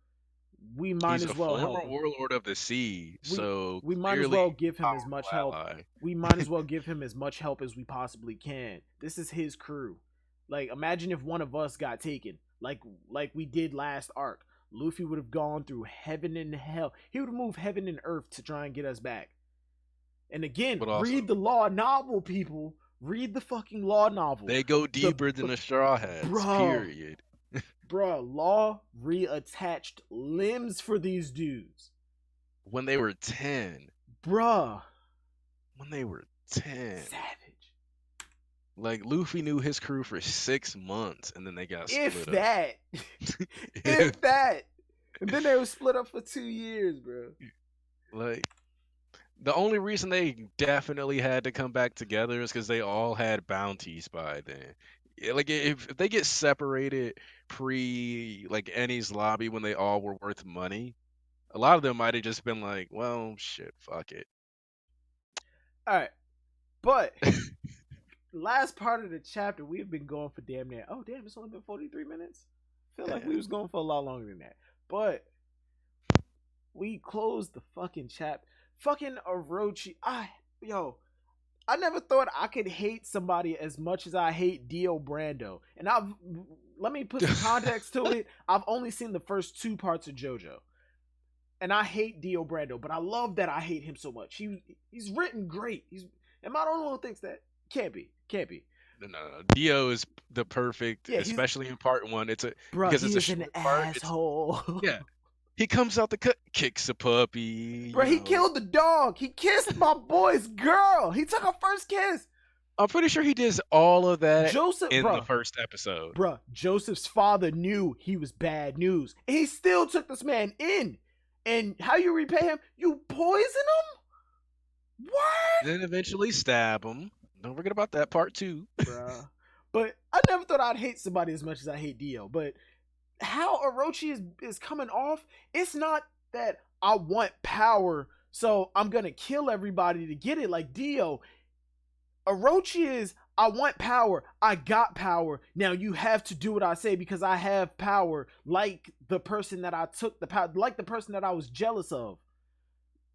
We might as well help him. He's a former warlord of the sea, so we might as well give him as much help. We might as well give him as much help as we possibly can. This is his crew. Like, imagine if one of us got taken, like we did last arc. Luffy would have gone through heaven and hell. He would have moved heaven and earth to try and get us back. And again, read the Law novel, people. Read the fucking Law novel. They go deeper than the Straw Hats, period. Bruh, Law reattached limbs for these dudes. When they were 10. Bruh. When they were 10. Savage. Like, Luffy knew his crew for 6 months, and then they got split up. If that. And then they were split up for 2 years, bro. Like, the only reason they definitely had to come back together is because they all had bounties by then. Like, if they get separated like Eni's lobby when they all were worth money, a lot of them might have just been like, well, shit, fuck it. All right. But last part of the chapter, we've been going for damn near. Oh, damn, it's only been 43 minutes. I feel like we was going for a lot longer than that. But we closed the fucking chapter. Fucking Orochi. I never thought I could hate somebody as much as I hate Dio Brando. And let me put some context to it. I've only seen the first 2 parts of JoJo. And I hate Dio Brando, but I love that I hate him so much. He's written great. Am I the only one who thinks that? Can't be. No. Dio is the perfect, especially in part 1. Because it's a short part. Asshole. Yeah. He comes out the cut, kicks a puppy. Bro, he killed the dog. He kissed my boy's girl. He took her first kiss. I'm pretty sure he did all of that Joseph, in the bruh, first episode. bruh, Joseph's father knew he was bad news, and he still took this man in. And how you repay him? You poison him? What? Then eventually stab him. Don't forget about that part too. Bruh. But I never thought I'd hate somebody as much as I hate Dio. But how Orochi is coming off, it's not that I want power, so I'm gonna kill everybody to get it like Dio. Orochi is, I want power. I got power. Now you have to do what I say because I have power. Like the person that I took the power, like the person that I was jealous of.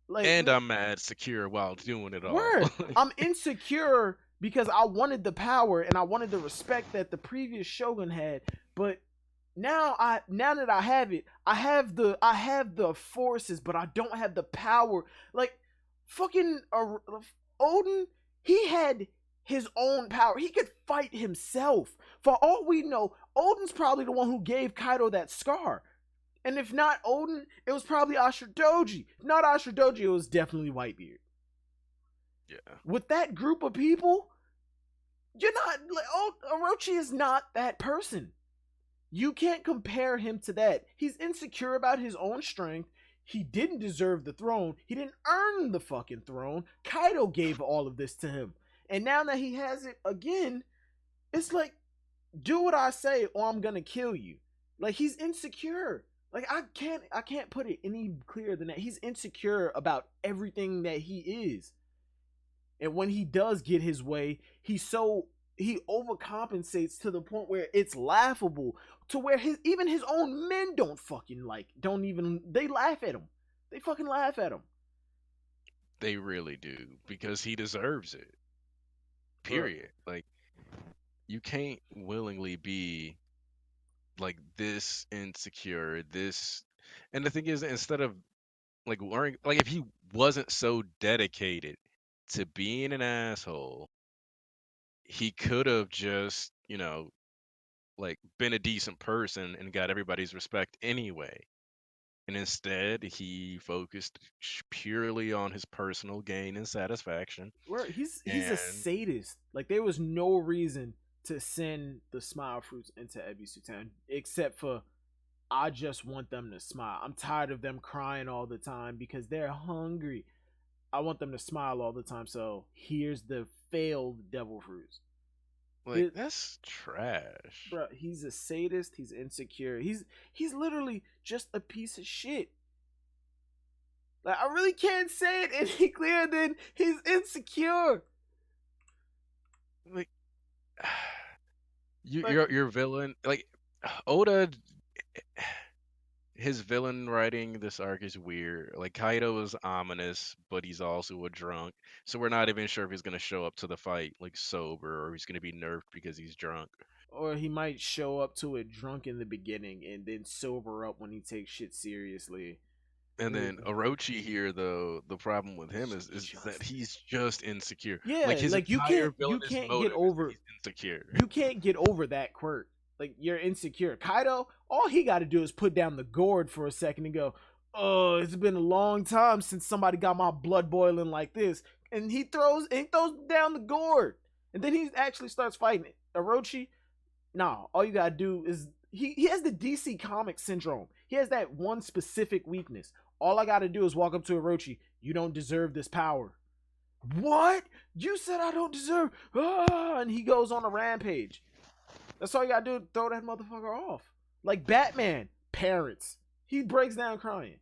Like, And I'm mad secure while doing it all. word. I'm insecure because I wanted the power and I wanted the respect that the previous shogun had. But now that I have it, I have the forces, but I don't have the power. Like fucking Odin, he had his own power. He could fight himself. For all we know, Odin's probably the one who gave Kaido that scar. And if not Odin, it was probably Ashuradoji. If not Ashuradoji, it was definitely Whitebeard. Yeah. With that group of people, you're not like, oh, Orochi is not that person. You can't compare him to that. He's insecure about his own strength. He didn't deserve the throne. He didn't earn the fucking throne. Kaido gave all of this to him. And now that he has it again, it's like, do what I say or I'm gonna kill you. Like, he's insecure. Like, I can't put it any clearer than that. He's insecure about everything that he is. And when he does get his way, he overcompensates to the point where it's laughable, to where even his own men they laugh at him. They fucking laugh at him. They really do, because he deserves it. Period. Like, you can't willingly be like this insecure, this. And the thing is, instead of like learning, like if he wasn't so dedicated to being an asshole, he could have just, like been a decent person and got everybody's respect anyway. And instead, he focused purely on his personal gain and satisfaction. He's a And sadist. Like, there was no reason to send the smile fruits into Ebisu Town except for, I just want them to smile. I'm tired of them crying all the time because they're hungry. I want them to smile all the time. So here's the failed devil fruits. like, that's trash. Bro, he's a sadist. He's insecure. He's literally just a piece of shit. Like, I really can't say it any clearer than he's insecure. Like, your villain, like Oda, his villain writing this arc is weird. Like, Kaido is ominous, but he's also a drunk. So we're not even sure if he's gonna show up to the fight like sober, or he's gonna be nerfed because he's drunk. Or he might show up to it drunk in the beginning and then sober up when he takes shit seriously. And then Orochi here, though, the problem with him is that he's just insecure. Yeah, Like, his like you entire can't villainous get motive is over that he's insecure. you can't get over that quirk. Like, you're insecure. Kaido, all he got to do is put down the gourd for a second and go, "Oh, it's been a long time since somebody got my blood boiling like this." And he throws down the gourd, and then he actually starts fighting it. Orochi, nah, all you gotta do is he has the DC Comics syndrome. He has that one specific weakness. All I gotta do is walk up to Orochi. You don't deserve this power. What? You said I don't deserve. Ah, and he goes on a rampage. That's all you gotta do, throw that motherfucker off. Like Batman, parents. He breaks down crying.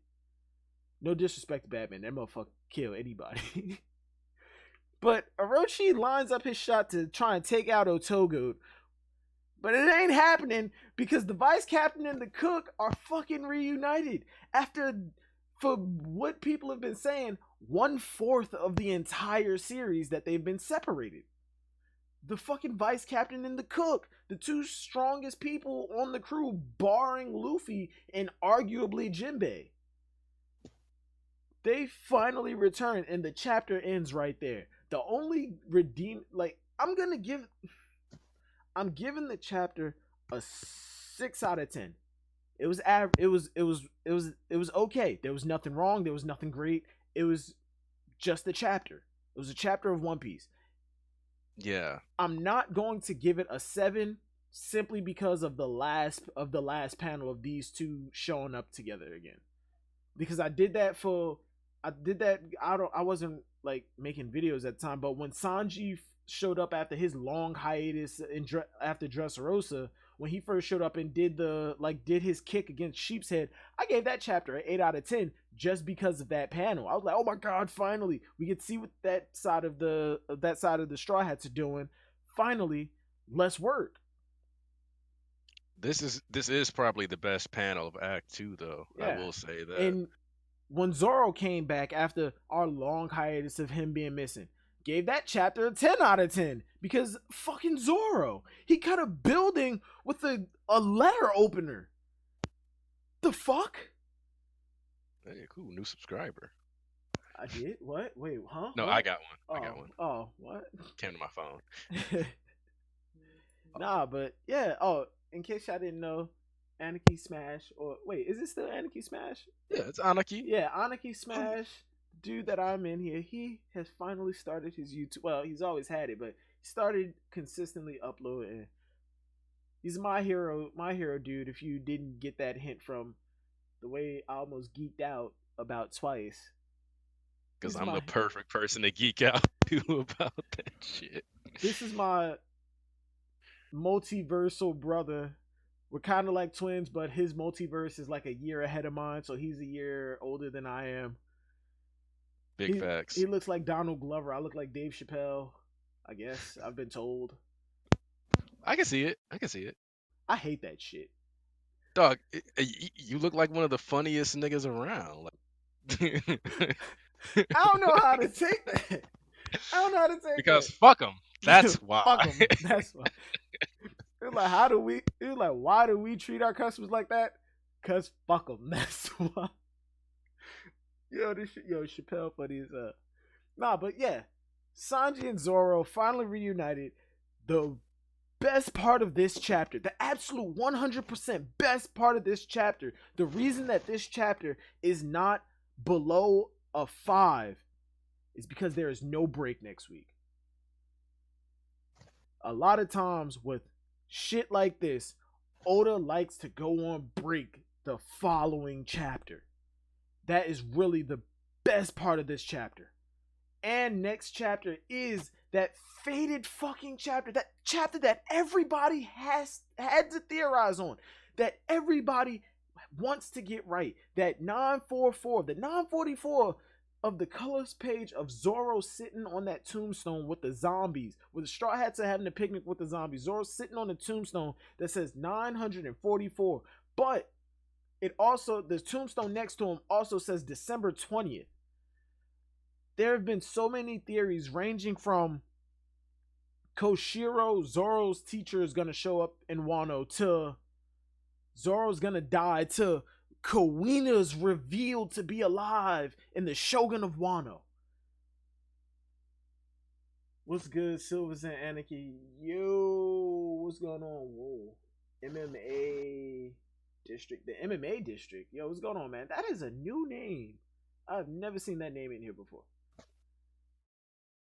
No disrespect to Batman, that motherfucker kill anybody. But Orochi lines up his shot to try and take out Otogud. But it ain't happening because the vice captain and the cook are fucking reunited. After, for what people have been saying, 1/4 of the entire series that they've been separated. The fucking vice captain and the cook, the two strongest people on the crew, barring Luffy and arguably Jinbei. They finally return and the chapter ends right there. The only I'm giving the chapter a 6 out of 10. It was okay. There was nothing wrong. There was nothing great. It was just a chapter. It was a chapter of One Piece. Yeah. I'm not going to give it a 7 simply because of the last panel of these two showing up together again. Because I did that I wasn't like making videos at the time, but when Sanji showed up after his long hiatus after Dressrosa, when he first showed up and did his kick against Sheep's Head, I gave that chapter an 8 out of 10 just because of that panel. I was like, "Oh my god, finally. We could see what that side of the Straw Hats are doing. Finally, less work." This is probably the best panel of Act Two, though. I Yeah. will say that. And when Zoro came back after our long hiatus of him being missing, gave that chapter a 10 out of 10 because fucking Zoro. He cut a building with a letter opener. The fuck? Hey, cool, new subscriber. I did? What? Wait, huh? No, I What? got one. I got Oh, one. oh, what? Came to my phone. Nah, but yeah. Oh, in case y'all didn't know, Anarchy Smash, or wait, is it still Anarchy Smash? Yeah, it's Anarchy. Yeah, Anarchy Smash, dude that I'm in here, he has finally started his YouTube. Well, he's always had it, but he started consistently uploading. He's my hero dude. If you didn't get that hint from the way I almost geeked out about twice, Because he's I'm my the perfect person to geek out to about that shit. this is my multiversal brother. We're kind of like twins, but his multiverse is like a year ahead of mine, so he's a year older than I am. Big He facts. looks like Donald Glover. I look like Dave Chappelle. I guess I've been told. I can see it. I can see it. I hate that shit. Dog, you look like one of the funniest niggas around. Like, I don't know how to take that. I don't know how to take because that. fuck them. That's why. Fuck them. That's why. It's like, how do we? It's like, why do we treat our customers like that? Cause fuck them. That's why. Yo, Chappelle funny as Nah, but yeah, Sanji and Zoro finally reunited. The best part of this chapter, the absolute 100% best part of this chapter, the reason that this chapter is not below a 5 is because there is no break next week. A lot of times with shit like this, Oda likes to go on break the following chapter. That is really the best part of this chapter. And next chapter is that faded fucking chapter, that chapter that everybody has had to theorize on, that everybody wants to get right, that 944, the 944 of the colors page of Zoro sitting on that tombstone with the zombies, where the Straw Hats are having a picnic with the zombies. Zoro sitting on the tombstone that says 944, but it also, the tombstone next to him also says December 20th. There have been so many theories ranging from Koshiro, Zoro's teacher, is going to show up in Wano, to Zoro's going to die, to Kawina's revealed to be alive in the Shogun of Wano. What's good, Silvers and Anarchy? Yo, what's going on? Whoa. MMA District. The MMA District. Yo, what's going on, man? That is a new name. I've never seen that name in here before.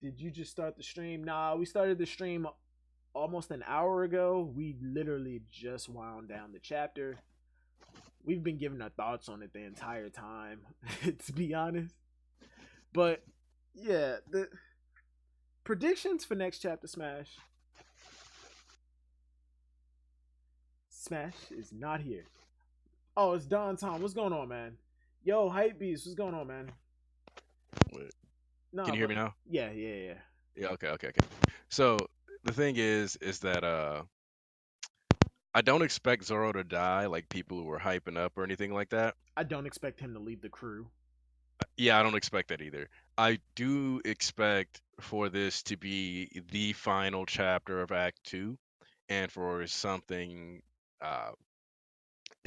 Did you just start the stream? Nah, we started the stream almost an hour ago. We literally just wound down the chapter. We've been giving our thoughts on it the entire time, to be honest. But yeah, the predictions for next chapter, Smash. Smash is not here. Oh, it's Don Tom. What's going on, man? Yo, Hype Beast, what's going on, man? Wait, Nah, can you hear me now? yeah. Yeah. Okay. So the thing is that I don't expect Zoro to die like people were hyping up or anything like that. I don't expect him to leave the crew. Yeah, I don't expect that either. I do expect for this to be the final chapter of Act Two, and for something uh,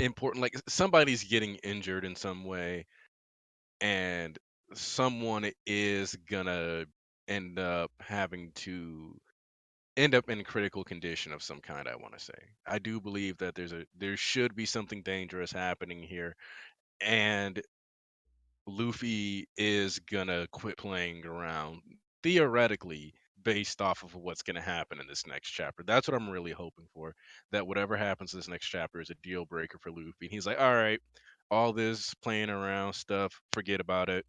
important, like somebody's getting injured in some way, and someone is gonna end up having to end up in critical condition of some kind. I want to say I do believe that there should be something dangerous happening here, and Luffy is gonna quit playing around theoretically based off of what's going to happen in this next chapter. That's what I'm really hoping for. That whatever happens in this next chapter is a deal breaker for Luffy. And he's like, all right, all this playing around stuff, forget about it.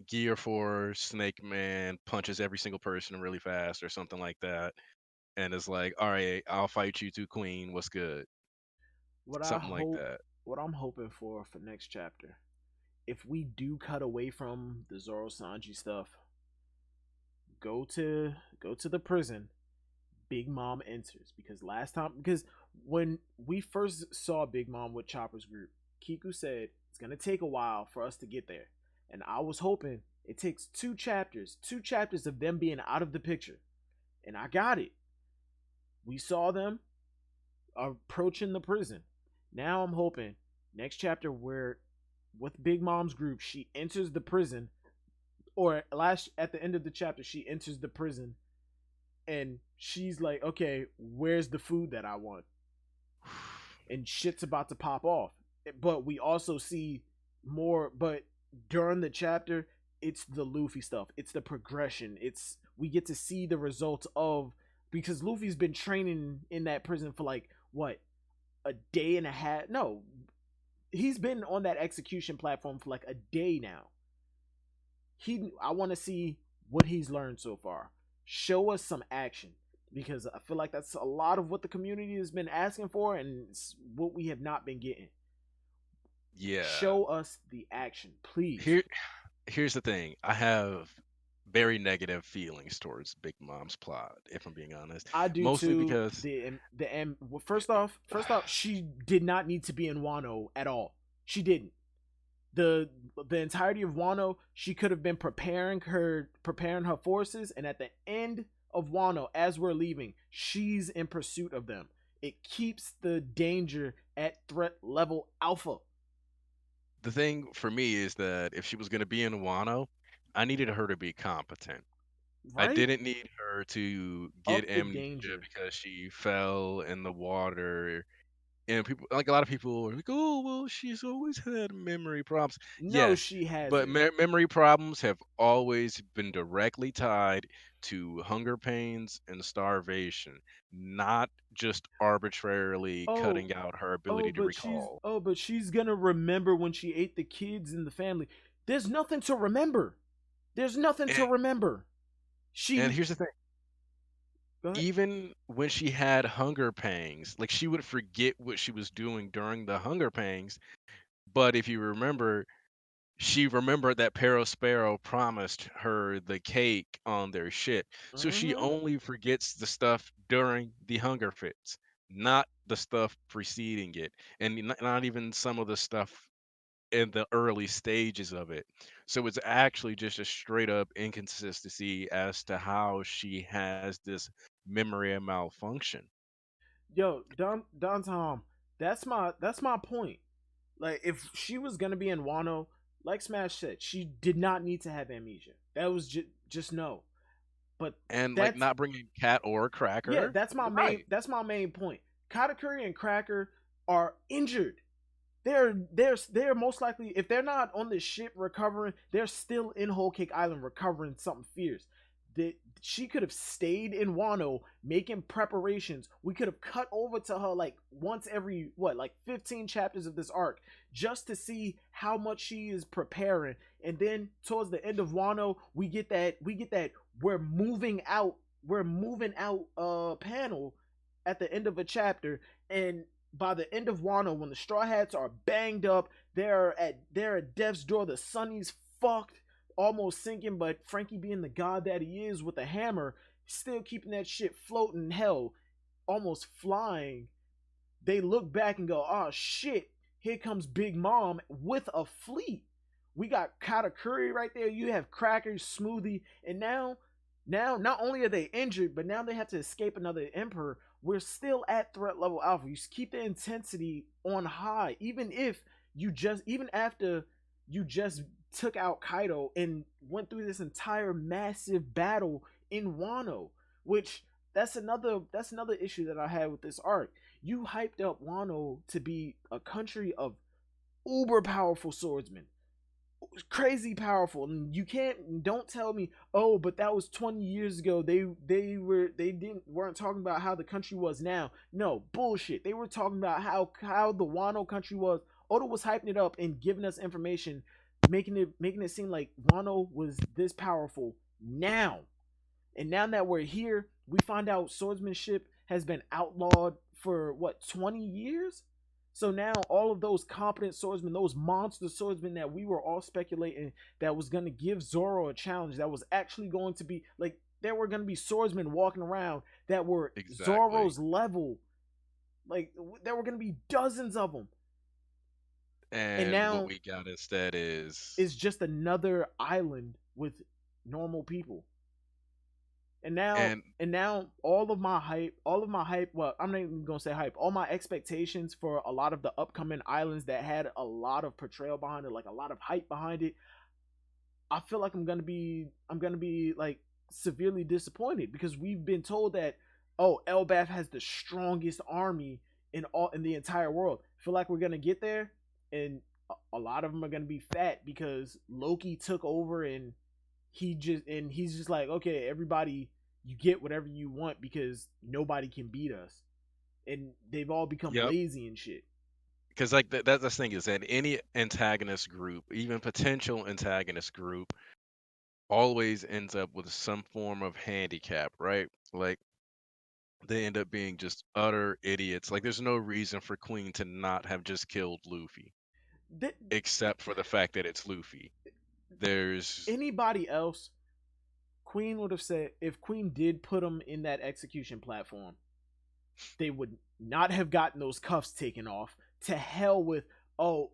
Gear 4, Snake Man punches every single person really fast or something like that. And it's like, all right, I'll fight you to Queen. What's good? What I Something like hope, that. what I'm hoping for next chapter, if we do cut away from the Zoro Sanji stuff, go to go to the prison. Big Mom enters because last time, because when we first saw Big Mom with Chopper's group, Kiku said it's gonna take a while for us to get there, and I was hoping it takes two chapters of them being out of the picture, and I got it. We saw them approaching the prison. Now I'm hoping next chapter where with Big Mom's group she enters the prison, or last at the end of the chapter she enters the prison and she's like, okay, where's the food that I want? And shit's about to pop off. But we also see more, but during the chapter, it's the Luffy stuff. It's the progression. It's we get to see the results of because Luffy's been training in that prison for like what, a day and a half? No, he's been on that execution platform for like a day now. I want to see what he's learned so far. Show us some action because I feel like that's a lot of what the community has been asking for and it's what we have not been getting. Yeah. Show us the action, please. Here here's the thing. I have very negative feelings towards Big Mom's plot, if I'm being honest. I do Mostly too. because Well, first off, she did not need to be in Wano at all. She didn't. the the entirety of Wano, she could have been preparing her forces, and at the end of Wano, as we're leaving, she's in pursuit of them. It keeps the danger at threat level alpha, the thing for me is that if she was going to be in Wano, I needed her to be competent. I right? didn't need her to get Up the amnesia danger. because she fell in the water. And people, like a lot of people, are like, "Oh, well, she's always had memory problems." No, Yes, she but hasn't. memory problems have always been directly tied to hunger pains and starvation, not just arbitrarily Oh, cutting out her ability to recall. but she's gonna remember when she ate the kids in the family. There's nothing to remember. There's nothing to And, remember. and She here's the thing. go ahead. Even when she had hunger pangs, like she would forget what she was doing during the hunger pangs. But if you remember, she remembered that Perospero promised her the cake on their ship. So she Mm-hmm. only forgets the stuff during the hunger fits, not the stuff preceding it, and not even some of the stuff in the early stages of it. So it's actually just a straight up inconsistency as to how she has this memory malfunction. Yo, Don Tom, that's my point. Like if she was gonna be in Wano, like Smash said, she did not need to have amnesia. That was just no. But And like that's not bringing Cat or yeah, Cracker. that's my You're main right. that's my main point. Katakuri and Cracker are injured. They're most likely, if they're not on the ship recovering, they're still in Whole Cake Island recovering something fierce. That she could have stayed in Wano making preparations. We could have cut over to her like once every what, like 15 chapters of this arc, just to see how much she is preparing. And then towards the end of Wano, we get that we're moving out panel at the end of a chapter. And by the end of Wano, when the Straw Hats are banged up, they're at death's door. The Sunny's fucked, almost sinking, but Frankie, being the god that he is with a hammer, still keeping that shit floating in hell, almost flying. They look back and go, "Oh shit! Here comes Big Mom with a fleet." We got Katakuri right there. You have Crackers, Smoothie, and now not only are they injured, but now they have to escape another Emperor. We're still at threat level alpha. You keep the intensity on high, even after you just took out Kaido and went through this entire massive battle in Wano, which that's another issue that I had with this arc. You hyped up Wano to be a country of uber powerful swordsmen. crazy powerful. And you don't tell me, oh, but that was 20 years ago. They didn't weren't talking about how the country was now. No, bullshit. They were talking about how the Wano country was. Oda was hyping it up and giving us information, making it seem like Wano was this powerful now. And now that we're here, we find out swordsmanship has been outlawed for what, 20 years? So now all of those competent swordsmen, those monster swordsmen that we were all speculating that was going to give Zoro a challenge, that was actually going to be like, there were going to be swordsmen walking around that were Exactly. Zoro's level. Like, there were going to be dozens of them. And And what now we got instead is it's just another island with normal people. And now and all of my hype, well, I'm not even gonna say hype, all my expectations for a lot of the upcoming islands that had a lot of portrayal behind it, like a lot of hype behind it, I feel like I'm gonna be like severely disappointed because we've been told that, oh, Elbaf has the strongest army in the entire world. I feel like we're gonna get there, and a lot of them are gonna be fat because Loki took over, and he's just like, okay, everybody, you get whatever you want because nobody can beat us, and they've all become yep. lazy and shit. Because like that's the thing is that any antagonist group, even potential antagonist group, always ends up with some form of handicap, right? Like they end up being just utter idiots. Like there's no reason for Queen to not have just killed Luffy, Th- except for the fact that it's Luffy. There's Anybody else, Queen would have said, if Queen did put him in that execution platform, they would not have gotten those cuffs taken off. To hell with, oh,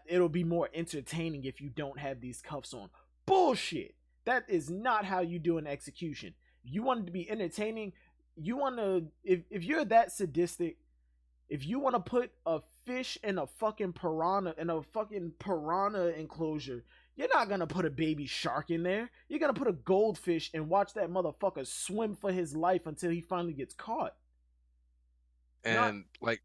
it'll be more entertaining if you don't have these cuffs on. Bullshit. That is not how you do an execution. You want it to be entertaining. You want to, if you're that sadistic, if you want to put a fish in a fucking piranha enclosure, you're not gonna put a baby shark in there. You're gonna put a goldfish and watch that motherfucker swim for his life until he finally gets caught. Not and like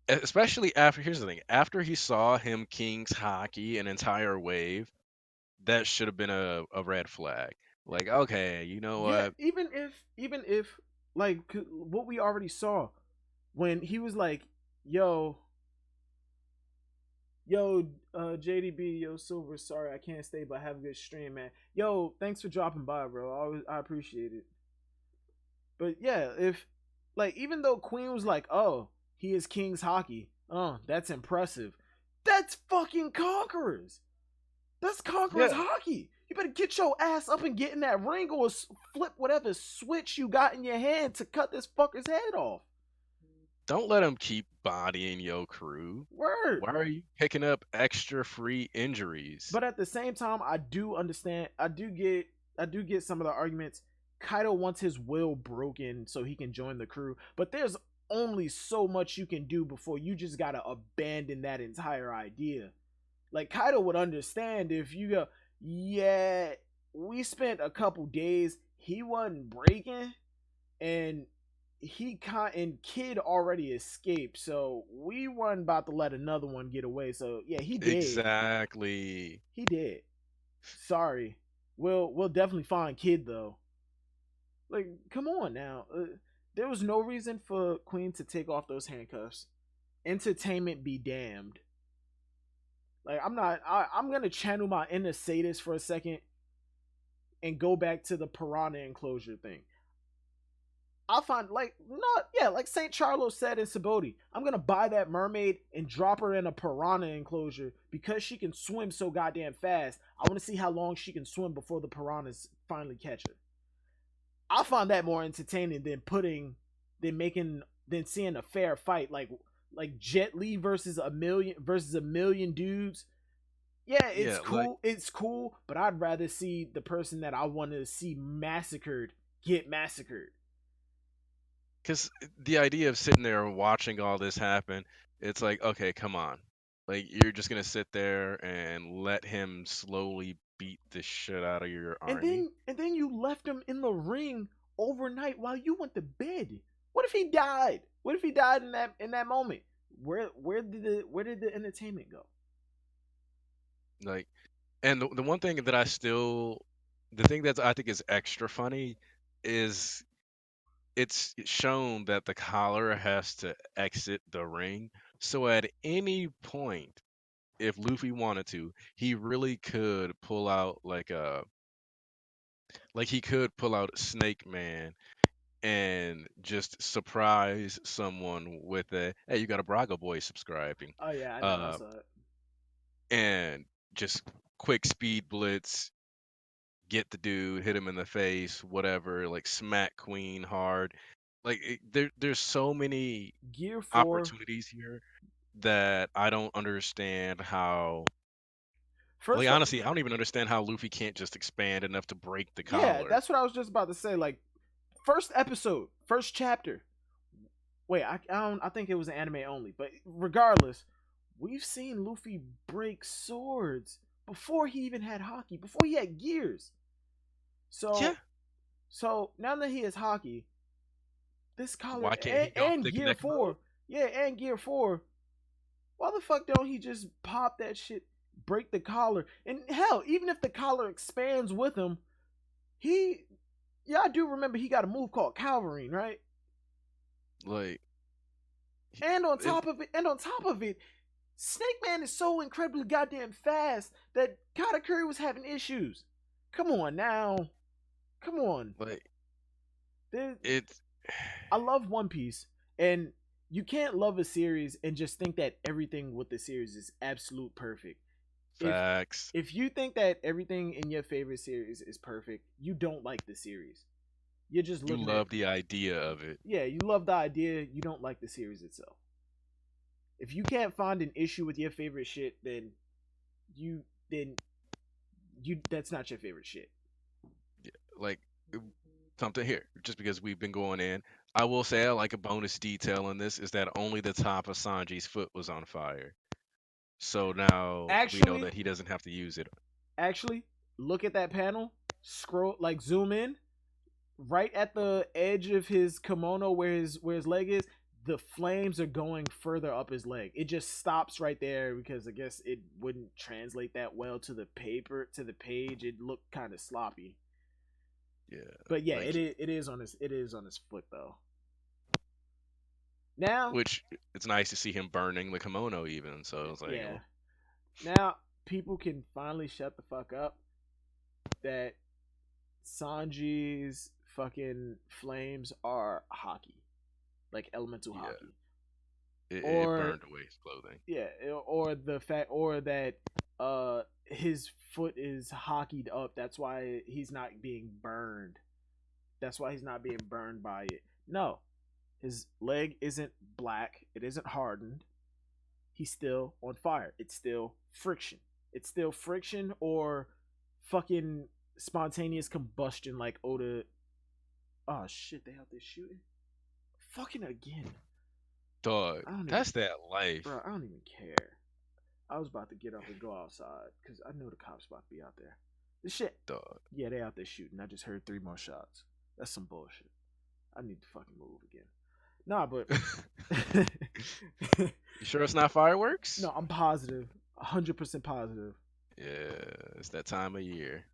especially after here's the thing after he saw him King's hockey an entire wave, that should have been a red flag. Like, okay, you know Yeah, what? even if like what we already saw when he was like, yo, yo, JDB, yo, Silver, sorry I can't stay, but have a good stream, man. Yo, thanks for dropping by, bro. I appreciate it. But yeah, if like, even though Queen was like, oh, he is King's hockey, oh, that's impressive. That's fucking Conquerors. That's Conqueror's Yeah, hockey. You better get your ass up and get in that ring or flip whatever switch you got in your hand to cut this fucker's head off. don't let him keep bodying your crew. Word. Why are you picking up extra free injuries? But at the same time, I do understand. I do get some of the arguments. Kaido wants his will broken so he can join the crew, but there's only so much you can do before you just gotta abandon that entire idea. Like, Kaido would understand if you go, yeah, we spent a couple days, he wasn't breaking, and and Kid already escaped, so we weren't about to let another one get away. So yeah, he did. Exactly. He did. Sorry. We'll definitely find Kid though. Like, come on now. There was no reason for Queen to take off those handcuffs. Entertainment be damned. Like, I'm gonna channel my inner sadist for a second and go back to the piranha enclosure thing. I find, like, not, yeah, like Saint Charlo said in Saboti, I'm gonna buy that mermaid and drop her in a piranha enclosure because she can swim so goddamn fast. I want to see how long she can swim before the piranhas finally catch her. I find that more entertaining than seeing a fair fight like Jet Li versus a million dudes. Yeah, it's Yeah, like cool. It's cool, but I'd rather see the person that I want to see massacred get massacred. because the idea of sitting there and watching all this happen, it's like, okay, come on. Like you're just gonna sit there and let him slowly beat the shit out of your And army. then you left him in the ring overnight while you went to bed. What if he died? What if he died in that moment? Where did the entertainment go? Like, and the one thing that the thing that I think is extra funny is it's shown that the collar has to exit the ring. So at any point, if Luffy wanted to, he really could pull out like he could pull out Snake Man and just surprise someone with a hey, you got a Braga boy subscribing. Oh yeah, I know. I Uh saw it. and just quick speed blitz, get the dude, hit him in the face, whatever, like smack Queen hard. Like there's so many Gear 4. opportunities here that I don't understand how. Like First up, honestly, I don't even understand how Luffy can't just expand enough to break the yeah, collar. that's what I was just about to say. Like, first episode, first chapter. Wait, I don't. I think it was an anime only, but regardless, we've seen Luffy break swords before he even had hockey, before he had gears. Yeah, So, so now that he has hockey, this collar why can't he go and thick gear neck mode? 4, yeah, and gear 4. Why the fuck don't he just pop that shit, break the collar, and hell, even if the collar expands with him, he, yeah, I do remember he got a move called Calverine, right? Like, And on and top of it, Snake Man is so incredibly goddamn fast that Katakuri was having issues. Come on now. Come on. like There, it's I love One Piece, and you can't love a series and just think that everything with the series is absolute perfect. If facts. if you think that everything in your favorite series is perfect, you don't like the series. You're just You looking at, love the idea of it. yeah, you love the idea, you don't like the series itself. If you can't find an issue with your favorite shit, you then you that's not your favorite shit. Yeah, like something here, just because we've been going in. I will say I like a bonus detail in this is that only the top of Sanji's foot was on fire. So now we know Actually, that he doesn't have to use it. actually, look at that panel, scroll, like zoom in, right at the edge of his kimono where his leg is, the flames are going further up his leg. It just stops right there because I guess it wouldn't translate that well to the paper, to the page. It looked kind of sloppy. Yeah, But yeah, like it is on his foot though. Now, which it's nice to see him burning the kimono even. So it's like, yeah. Now people can finally shut the fuck up that Sanji's fucking flames are hockey, like elemental yeah, hockey, it or burned away his clothing. yeah, or the fact, or that his foot is hockeyed up. That's why he's not being burned. That's why he's not being burned by it. No, his leg isn't black. It isn't hardened. He's still on fire. It's still friction. It's still friction or fucking spontaneous combustion like Oda. Oh shit, they out there shooting. Fucking again. Dog, I don't even, that's that life. bro. I don't even care. I was about to get up and go outside because I know the cops about to be out there. This shit. Dog. Yeah, they out there shooting. I just heard 3 more shots. That's some bullshit. I need to fucking move again. Nah, but You sure it's not fireworks? no, I'm positive, 100% positive. Yeah, it's that time of year.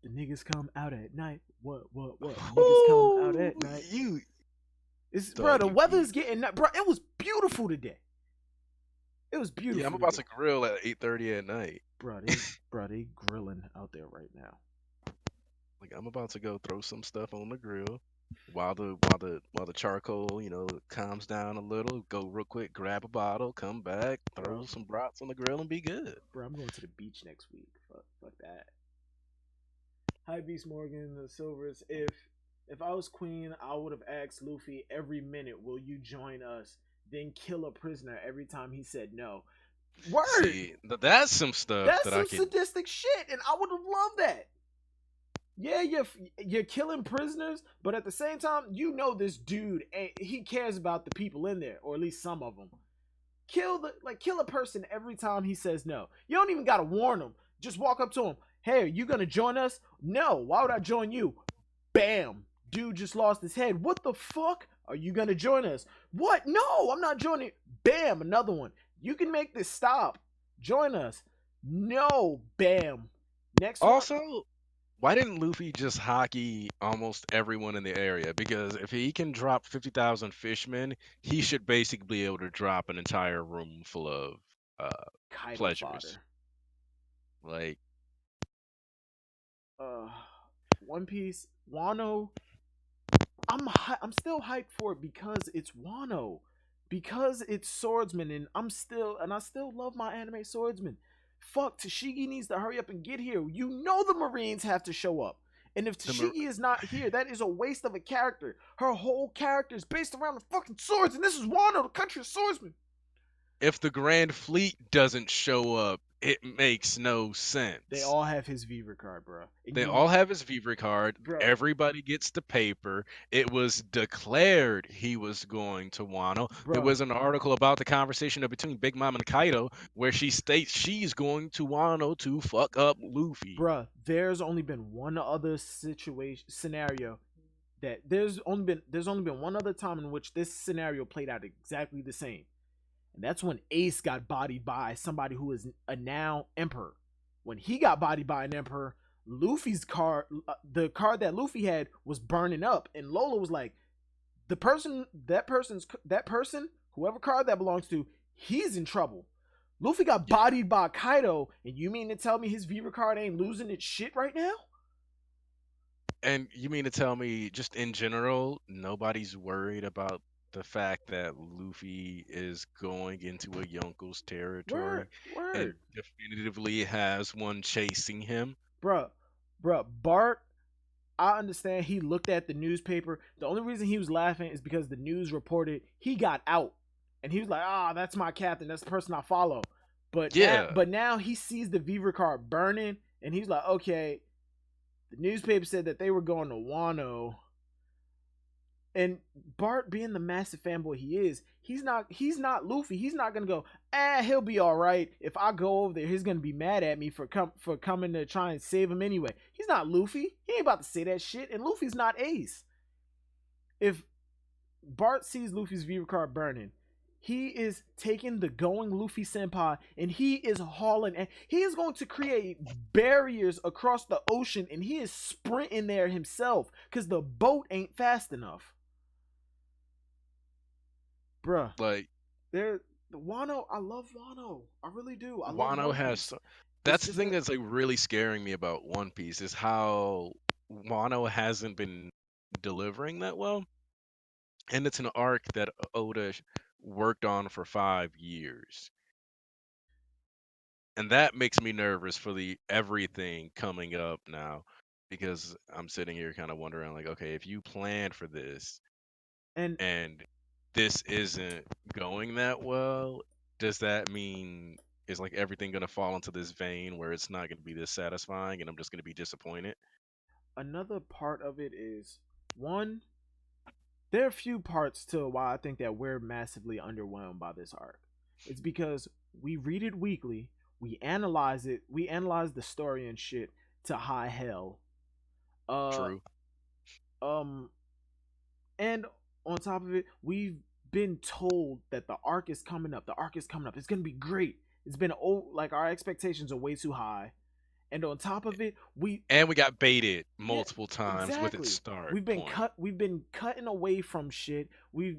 The niggas come out at night. What? Niggas come out Ooh, at night. you It's bro. dog, The you weather's geek. getting bro. It was beautiful today. It was Yeah, I'm beautiful about today, to grill at 8:30 at night. They grilling out there right now. Like I'm about to go throw some stuff on the grill while the charcoal, calms down a little. Go real quick, grab a bottle, come back, Bro, throw some brats on the grill, and be good. I'm going to the beach next week. Fuck that. Hi, Beast Morgan, the Silvers. If I was Queen, I would have asked Luffy every minute, "Will you join us?" Then kill a prisoner every time he said no. Word. See, that's some stuff That's that I some could. sadistic shit, and I would have loved that. Yeah, you're killing prisoners, but at the same time, you know this dude, he cares about the people in there, or at least some of them. Kill a person every time he says no. You don't even gotta warn him. Just walk up to him. Hey, are you gonna join us? No. Why would I join you? Bam. Dude just lost his head. What the fuck? Are you gonna join us? What? No, I'm not joining. Bam, another one. You can make this stop. Join us. No, bam. Next one. Also, why didn't Luffy just hockey almost everyone in the area? Because if he can drop 50,000 fishmen, he should basically be able to drop an entire room full of uh, Kaido pleasures. fodder. Like, Uh, One Piece, Wano. I'm still hyped for it because it's Wano, because it's swordsman, and I still love my anime swordsman. Fuck, Tashigi needs to hurry up and get here. You know the Marines have to show up. And if the Mar- Tashigi is not here, that is a waste of a character. Her whole character is based around the fucking swords, and this is Wano, the country of swordsmen. if the Grand Fleet doesn't show up, it makes no They sense. all have his Viva card, bro. And They you, all have his Vivre card. bro, Everybody gets the paper. It was declared he was going to Wano. There bro, was an article about the conversation between Big Mom and Kaido where she states she's going to Wano to fuck up Luffy. bro. There's only been one other situation scenario that there's only been one other time in which this scenario played out exactly the same, and that's when Ace got bodied by somebody who is a now emperor. When he got bodied by an emperor, Luffy's card, the card that Luffy had, was burning up, and Lola was like, that person, whoever card that belongs to, he's in trouble. Luffy got Yeah. bodied by Kaido, and you mean to tell me his Viva card ain't losing its shit right now? And you mean to tell me, just in general, nobody's worried about the fact that Luffy is going into a Yonko's Word, territory and word. definitively has one chasing him? Bruh, bruh, Bart, I understand he looked at the newspaper. The only reason he was laughing is because the news reported he got out. And he was like, that's my captain. That's the person I follow. Yeah. But now he sees the Viva card burning, and he's like, okay, the newspaper said that they were going to Wano. And Bart, being the massive fanboy he is, he's not Luffy. He's not gonna go, he'll be all right. If I go over there, he's gonna be mad at me for coming to try and save him anyway. He's not Luffy. He ain't about to say that shit. And Luffy's not Ace. If Bart sees Luffy's Viva card burning, he is taking the going Luffy senpai and he is hauling, and he is going to create barriers across the ocean, and he is sprinting there himself because the boat ain't fast enough. Bruh, Like, there, the Wano. I love Wano. I really do. I love Wano One has Piece. It's that's the just thing that that's like really scaring me about One Piece is how Wano hasn't been delivering that well. And it's an arc that Oda worked on for 5 years. And that makes me nervous for the everything coming up now because I'm sitting here kind of wondering like, okay, if you planned for this and and this isn't going that well, does that mean is like everything gonna fall into this vein where it's not gonna be this satisfying and I'm just gonna be disappointed? another part of it is, one. There are a few parts to why I think that we're massively underwhelmed by this arc. It's because we read it weekly, we analyze it, we analyze the story and shit to high hell. Uh, True. um, and on top of it, we've been told that the arc is coming up. The arc is coming up. It's gonna be great. It's been like our expectations are way too high, and on top of it, And we got baited yeah, multiple times with its exactly. start point. We've been cutting away from shit.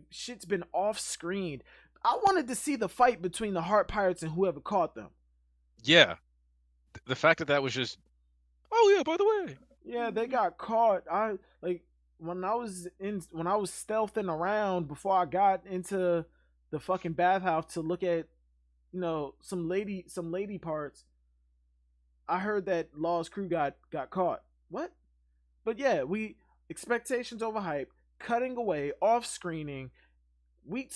Shit's been off screened. I wanted to see the fight between the Heart Pirates and whoever caught them. Yeah, the fact that that was just, oh yeah, by the way. Yeah, they got caught. I like when I was stealthing around before I got into the fucking bathhouse to look at, some lady parts. I heard that Law's crew got caught. What? But yeah, we expectations overhyped, cutting away, off screening. We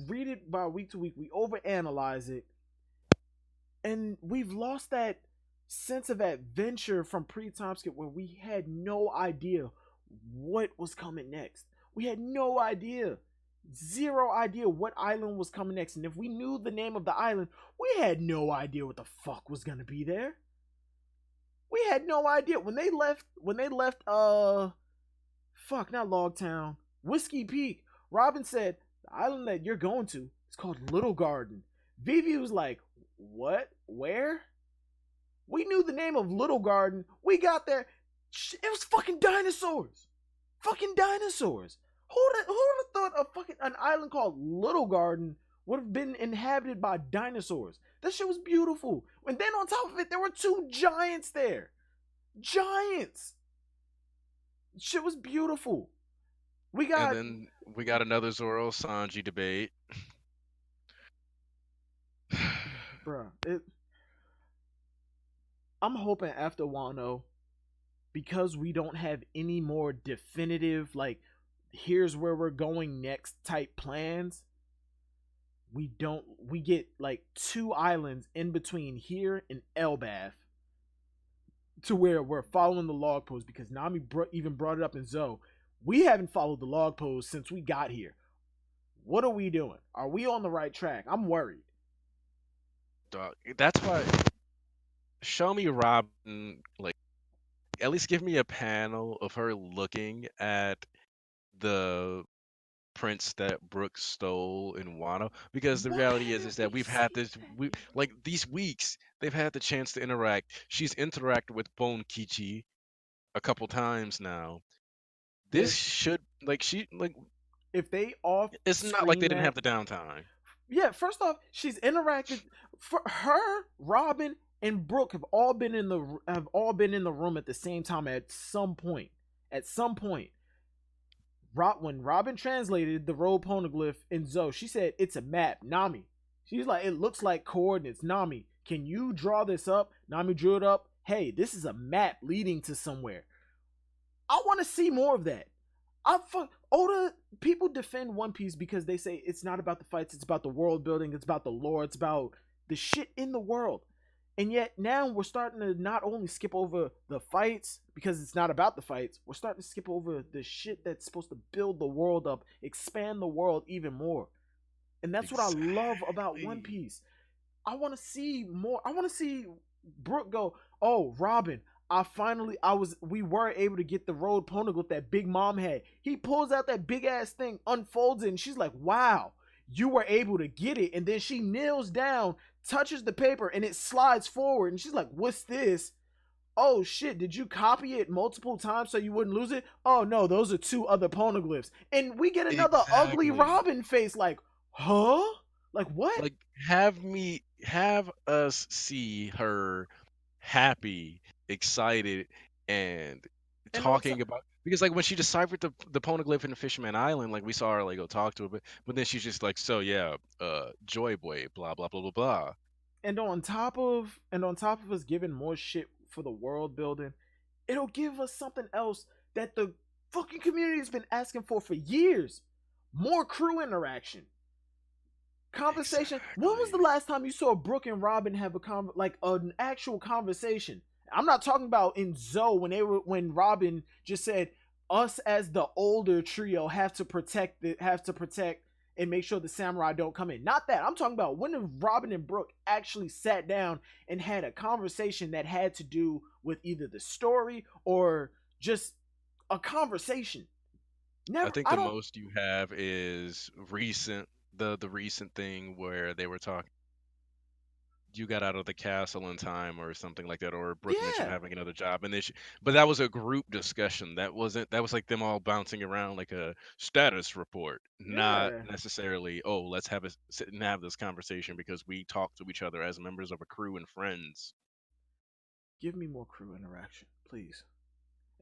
read it by week to week. We overanalyze it, and we've lost that sense of adventure from pre-time skip where we had no idea what was coming next. We had no idea. Zero idea what island was coming next. And if we knew the name of the island, we had no idea what the fuck was gonna be there. We had no idea. When they left fuck, not Logtown, Whiskey Peak, Robin said, the island that you're going to is called Little Garden. Vivi was like, what? Where? We knew the name of Little Garden. We got there. It was fucking dinosaurs. Fucking dinosaurs. Who would have thought a fucking an island called Little Garden would have been inhabited by dinosaurs? That shit was beautiful. And then on top of it, there were two giants there. Giants. Shit was beautiful. And then we got another Zoro Sanji debate. Bruh, I'm hoping after Wano, because we don't have any more definitive, like, here's where we're going next type plans, we get like 2 islands in between here and Elbath, to where we're following the log post, because Nami even brought it up in Zoe. We haven't followed the log post since we got here. What are we doing? Are we on the right track? I'm worried. Dog, that's why. Show me Robin, like, at least give me a panel of her looking at the prince that Brooke stole in Wano, because the Why reality is haven't that we we've had seen this we like these weeks they've had the chance to interact. She's interacted with Bon Kichi a couple times now. This if should, like, she like if they off it's not like they screen didn't have that? the downtime. Yeah, first off, she's interacted. For her, Robin and Brooke have all been in the room at the same time at some point. At some point, when Robin translated the road poneglyph in Zoe, she said it's a map. Nami, she's like, it looks like coordinates. Nami, can you draw this up? Nami drew it up. Hey, this is a map leading to somewhere. I want to see more of that. Oda, people defend One Piece because they say it's not about the fights, it's about the world building, it's about the lore, it's about the shit in the world. And yet now we're starting to not only skip over the fights because it's not about the fights, we're starting to skip over the shit that's supposed to build the world up, expand the world even more. And that's what I love about One Exactly. Piece. I want to see more. I want to see Brooke go, "Oh, Robin, we were able to get the road poneglyph that Big Mom had." He pulls out that big ass thing, unfolds it, and she's like, "Wow, you were able to get it." And then she kneels down, touches the paper, and it slides forward. And she's like, "What's this?" "Oh shit, did you copy it multiple times so you wouldn't lose it?" "Oh no, those are 2 other poneglyphs." And we get another ugly Exactly. Robin face, like, huh? Like what? Like, have us see her happy, excited, and And on talking about, because like when she deciphered the poneglyph in Fisherman Island, like we saw her like go talk to her, but then she's just like, so yeah, Joy Boy, blah blah blah blah blah. on top of us giving more shit for the world building, it'll give us something else that the fucking community has been asking for years. More crew interaction. Conversation. When was the Exactly. last time you saw Brooke and Robin have like an actual conversation? I'm not talking about in Zoe when Robin just said us as the older trio have to protect and make sure the samurai don't come in. Not that. I'm talking about when Robin and Brooke actually sat down and had a conversation that had to do with either the story or just a conversation. I Never. think I the don't. most you have is the recent thing where they were talking, you got out of the castle in time or something like that, or Brooke mentioned Yeah. having another job, and but that was a group discussion. That was like them all bouncing around like a status report, not Yeah. necessarily, oh, let's have a sit and have this conversation because we talk to each other as members of a crew and friends. Give me more crew interaction, please.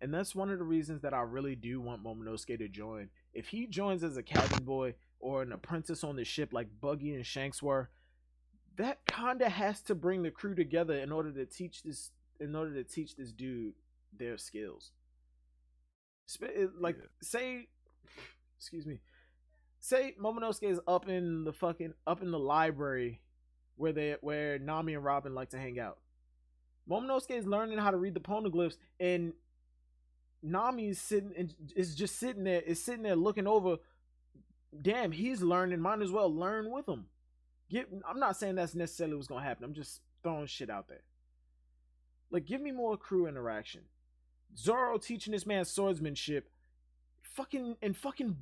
And that's one of the reasons that I really do want Momonosuke to join. If he joins as a cabin boy or an apprentice on the ship like Buggy and Shanks were, that kinda has to bring the crew together in order to teach this dude their skills. Like Yeah. say excuse me. Say Momonosuke is up in the library where Nami and Robin like to hang out. Momonosuke is learning how to read the poneglyphs, and Nami's sitting and is sitting there looking over. Damn, he's learning. Might as well learn with him. I'm not saying that's necessarily what's gonna happen. I'm just throwing shit out there. Like, give me more crew interaction. Zoro teaching this man swordsmanship. Fucking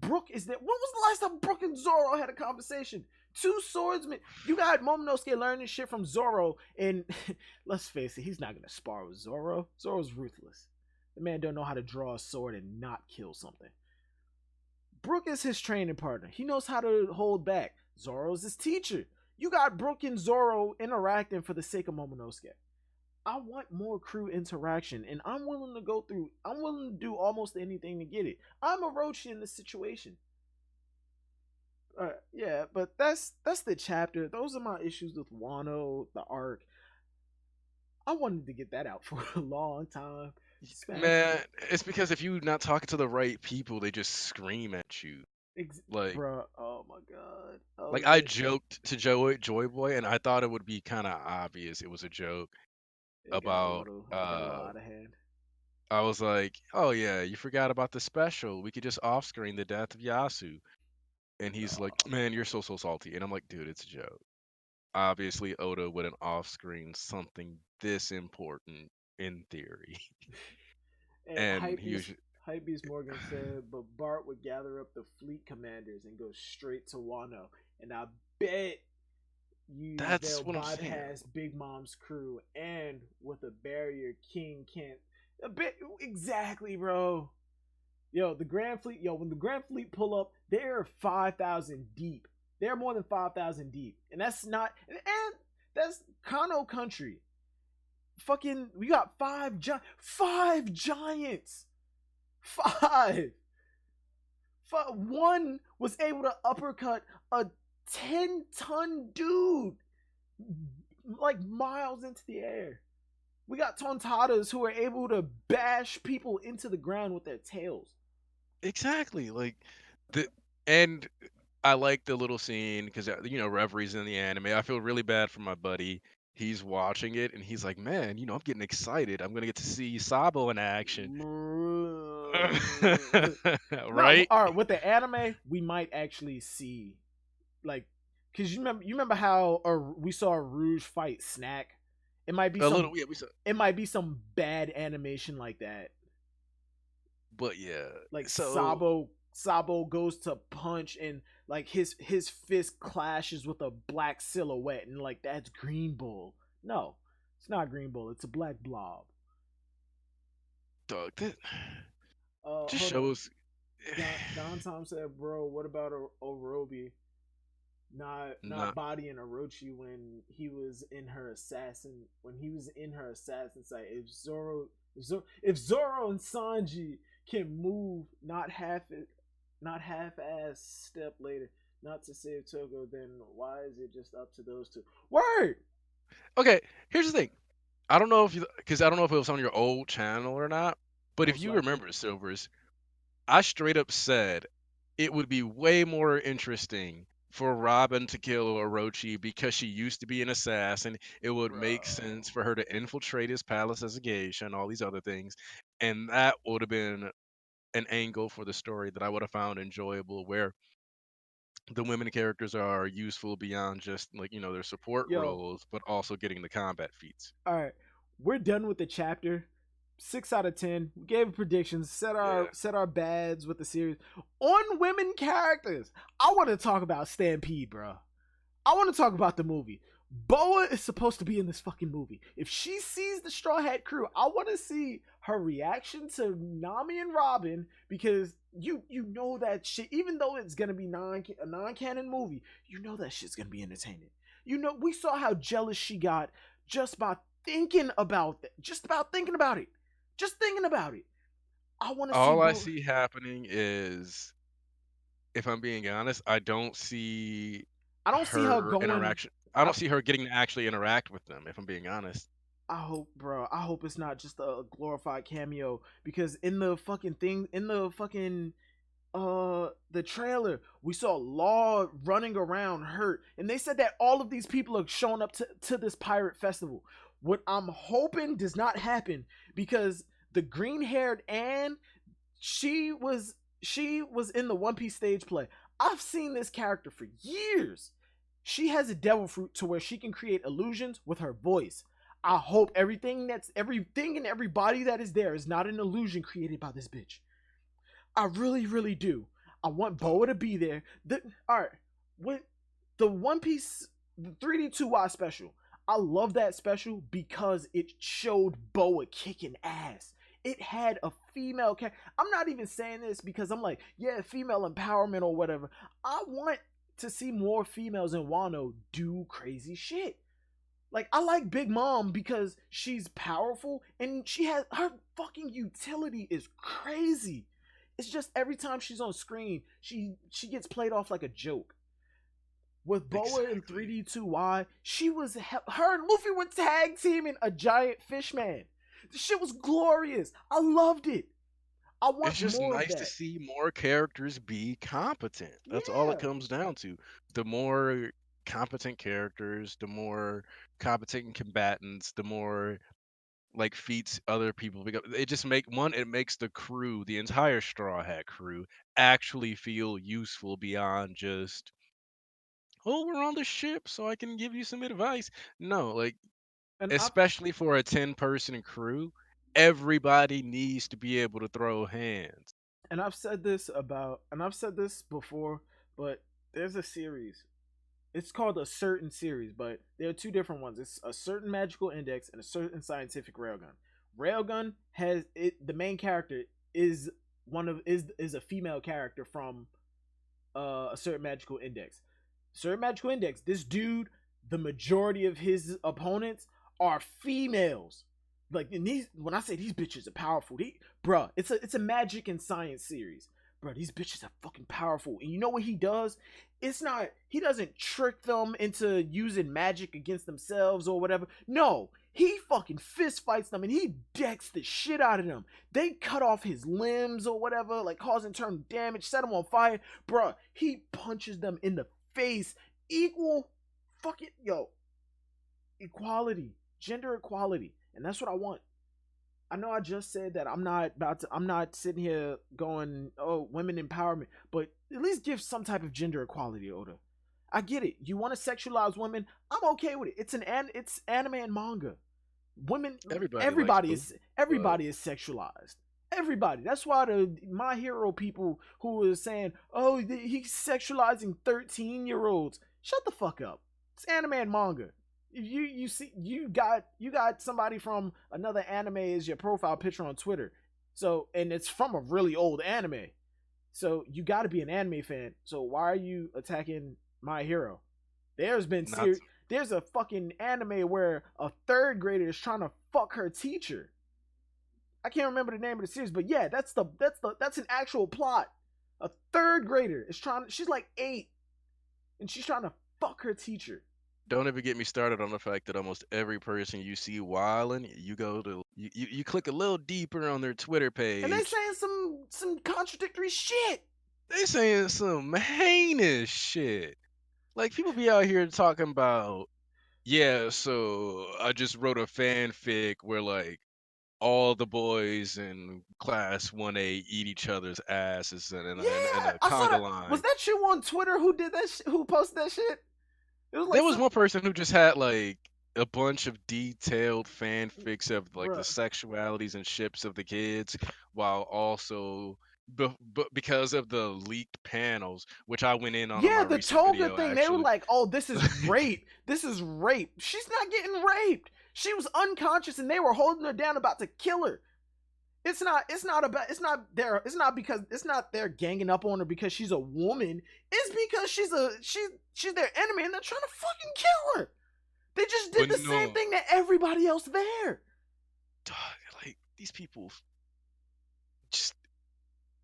Brooke is there. When was the last time Brooke and Zoro had a conversation? two swordsmen. You got Momonosuke learning shit from Zoro, and let's face it, he's not gonna spar with Zoro. Zoro's ruthless. The man don't know how to draw a sword and not kill something. Brook is his training partner. He knows how to hold back. Zoro's his teacher. You got Brook and Zoro interacting for the sake of Momonosuke. I want more crew interaction, and I'm willing to do almost anything to get it. I'm Orochi in this situation. Yeah, but that's the chapter. Those are my issues with Wano, the arc. I wanted to get that out for a long time. Man, it's because if you're not talking to the right people, they just scream at you. Like, Bruh, oh my god. like I joked to Joy Boy, and I thought it would be kind of obvious it was a joke about. It got a lot of hand. I was like, oh yeah, you forgot about the special. We could just off screen the death of Yasu. And he's like, man, you're so salty. And I'm like, dude, it's a joke. Obviously, Oda wouldn't off screen something this important in theory. And Hypebeast Morgan said, but Bart would gather up the fleet commanders and go straight to Wano. And I bet they'll bypass Big Mom's crew. And with a barrier, King can't. A bit exactly, bro. When the Grand Fleet pull up, they're 5,000 deep. They're more than 5,000 deep, and that's Kano country. Fucking, we got five giants. One was able to uppercut a 10-ton dude, like miles into the air. We got Tontadas who are able to bash people into the ground with their tails. Exactly, and I like the little scene because Reveries in the anime. I feel really bad for my buddy. He's watching it and he's like, man, I'm getting excited. I'm gonna get to see Sabo in action. Right? No, all right, with the anime, we might actually see, like, because you remember how we saw Rouge fight Snack. It might be It might be some bad animation like that. But yeah, like Sabo goes to punch and like his fist clashes with a black silhouette and like that's Green Bull. No, it's not Green Bull. It's a black blob. Dog, that just shows. Don Tom said, "Bro, what about Orobi? Not bodying Orochi when he was in her assassin site. If Zoro and Sanji can move not half ass step later, not to save Togo, then why is it just up to those two? Word. Okay, here's the thing. I don't know if it was on your old channel or not, but if you remember, Silvers, I straight up said it would be way more interesting for Robin to kill Orochi because she used to be an assassin. It would make sense for her to infiltrate his palace as a geisha and all these other things, and that would have been an angle for the story that I would have found enjoyable, where the women characters are useful beyond just their support roles, but also getting the combat feats. All right, we're done with the chapter. 6 out of 10. We gave predictions, set our bads with the series. On women characters, I want to talk about Stampede, bro. I want to talk about the movie. Boa is supposed to be in this fucking movie. If she sees the Straw Hat crew, I want to see her reaction to Nami and Robin, because you know that shit, even though it's going to be a non-canon movie, you know that shit's going to be entertaining. We saw how jealous she got just by thinking about that. Just thinking about it. I want to see. All I see happening is, if I'm being honest, I don't see her going interaction. I don't see her getting to actually interact with them, if I'm being honest. I hope it's not just a glorified cameo, because in the trailer, we saw Law running around hurt, and they said that all of these people are showing up to this pirate festival. What I'm hoping does not happen, because the green-haired Anne, she was in the One Piece stage play. I've seen this character for years. She has a devil fruit to where she can create illusions with her voice. I hope everything and everybody that is there is not an illusion created by this bitch. I really, really do. I want Boa to be there. Alright, the One Piece, the 3D2Y special. I love that special because it showed Boa kicking ass. It had a female character. I'm not even saying this because I'm like, yeah, female empowerment or whatever. I want to see more females in Wano do crazy shit. Like, I like Big Mom because she's powerful and she has her fucking utility is crazy. It's just every time she's on screen, she gets played off like a joke. With Boa and Exactly. 3D2Y, she was her and Luffy were tag teaming a giant fish man. The shit was glorious. I loved it. I It's want just more of nice to that. see more characters be competent. That's all it Yeah. comes down to. The more competent characters, the more competent combatants, the more like feats other people pick up. It just it makes the crew, the entire Straw Hat crew, actually feel useful beyond just, oh, we're on the ship, so I can give you some advice. No, like And I've especially for a 10-person crew, everybody needs to be able to throw hands. and I've said this before, but there's a series. It's called a certain series, but there are two different ones. It's a certain magical index and a certain scientific railgun. Railgun has it. The main character is is a female character from a certain magical index. Certain magical index. This dude, the majority of his opponents are females. Like in these, when I say these bitches are powerful, bruh, it's a magic and science series. Bruh, these bitches are fucking powerful. And you know what he does? It's not he doesn't trick them into using magic against themselves or whatever. No, he fucking fist fights them and he decks the shit out of them. They cut off his limbs or whatever, like causing turn damage, set him on fire. Bruh, he punches them in the face. Equal fucking yo equality, gender equality, and that's what I want. I know I just said that I'm not sitting here going, oh, women empowerment, but at least give some type of gender equality, Oda. I get it. You want to sexualize women? I'm okay with it. It's anime and manga. Women, Everybody likes boob, but everybody is sexualized. Everybody. That's why the My Hero people who are saying, "Oh, he's sexualizing 13-year-olds." Shut the fuck up. It's anime and manga. You see you got somebody from another anime as your profile picture on Twitter. So, and it's from a really old anime. So, you got to be an anime fan. So, why are you attacking My Hero? There's been not there's a fucking anime where a third grader is trying to fuck her teacher. I can't remember the name of the series, but yeah, that's an actual plot. A third grader is trying. She's like 8, and she's trying to fuck her teacher. don't ever get me started on the fact that almost every person you see wilding, you go to you click a little deeper on their Twitter And they page, saying some contradictory shit. they saying some heinous shit. Like people be out here talking about, yeah, so I just wrote a fanfic where like all the boys in class 1A eat each other's asses in Yeah, a I saw conga that. Was line. that you on Twitter who did that? Who posted that shit? It was like There was some, one person who just had like a bunch of detailed fanfics of like the bruh. sexualities and ships of the kids, while also because of the leaked panels, which I went in on Yeah, my the recent toga video thing. They were actually. like, "Oh, this is rape. This is rape." She's not getting raped. She was unconscious, and they were holding her down, about to kill her. It's not. It's not about. It's not there. It's not because. It's not they're ganging up on her because she's a woman. It's because she's their enemy, and they're trying to fucking kill her. They just did But the same no, thing to everybody else there. dog, like these people just.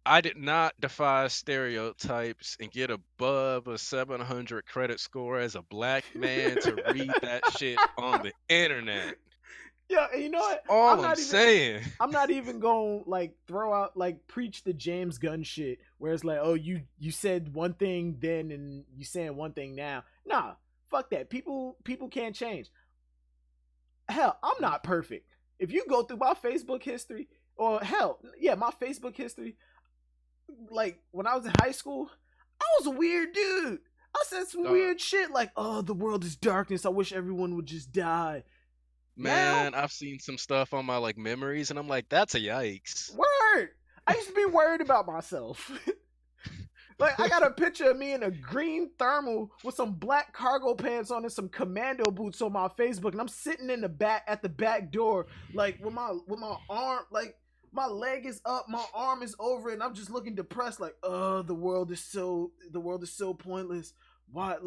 I did not defy stereotypes and get above a 700 credit score as a black man to read that shit on the internet. Yeah, and you know That's what? all I'm saying. I'm not even going like throw out like preach the James Gunn shit where it's like, oh, you said one thing then and you saying one thing now. Nah, fuck that. People can't change. Hell, I'm not perfect. If you go through my Facebook history, or hell, yeah, my Facebook history, like when I was in high school, I was a weird dude. I said some Dog, weird shit like, oh, the world is darkness. I wish everyone would just die. Now, man, I've seen some stuff on my like memories, and I'm like, that's a yikes. word. I used to be worried about myself. Like I got a picture of me in a green thermal with some black cargo pants on and some commando boots on my Facebook, and I'm sitting in the back at the back door, like with my arm, like my leg is up, my arm is over, and I'm just looking depressed, like, the world is so pointless. Why,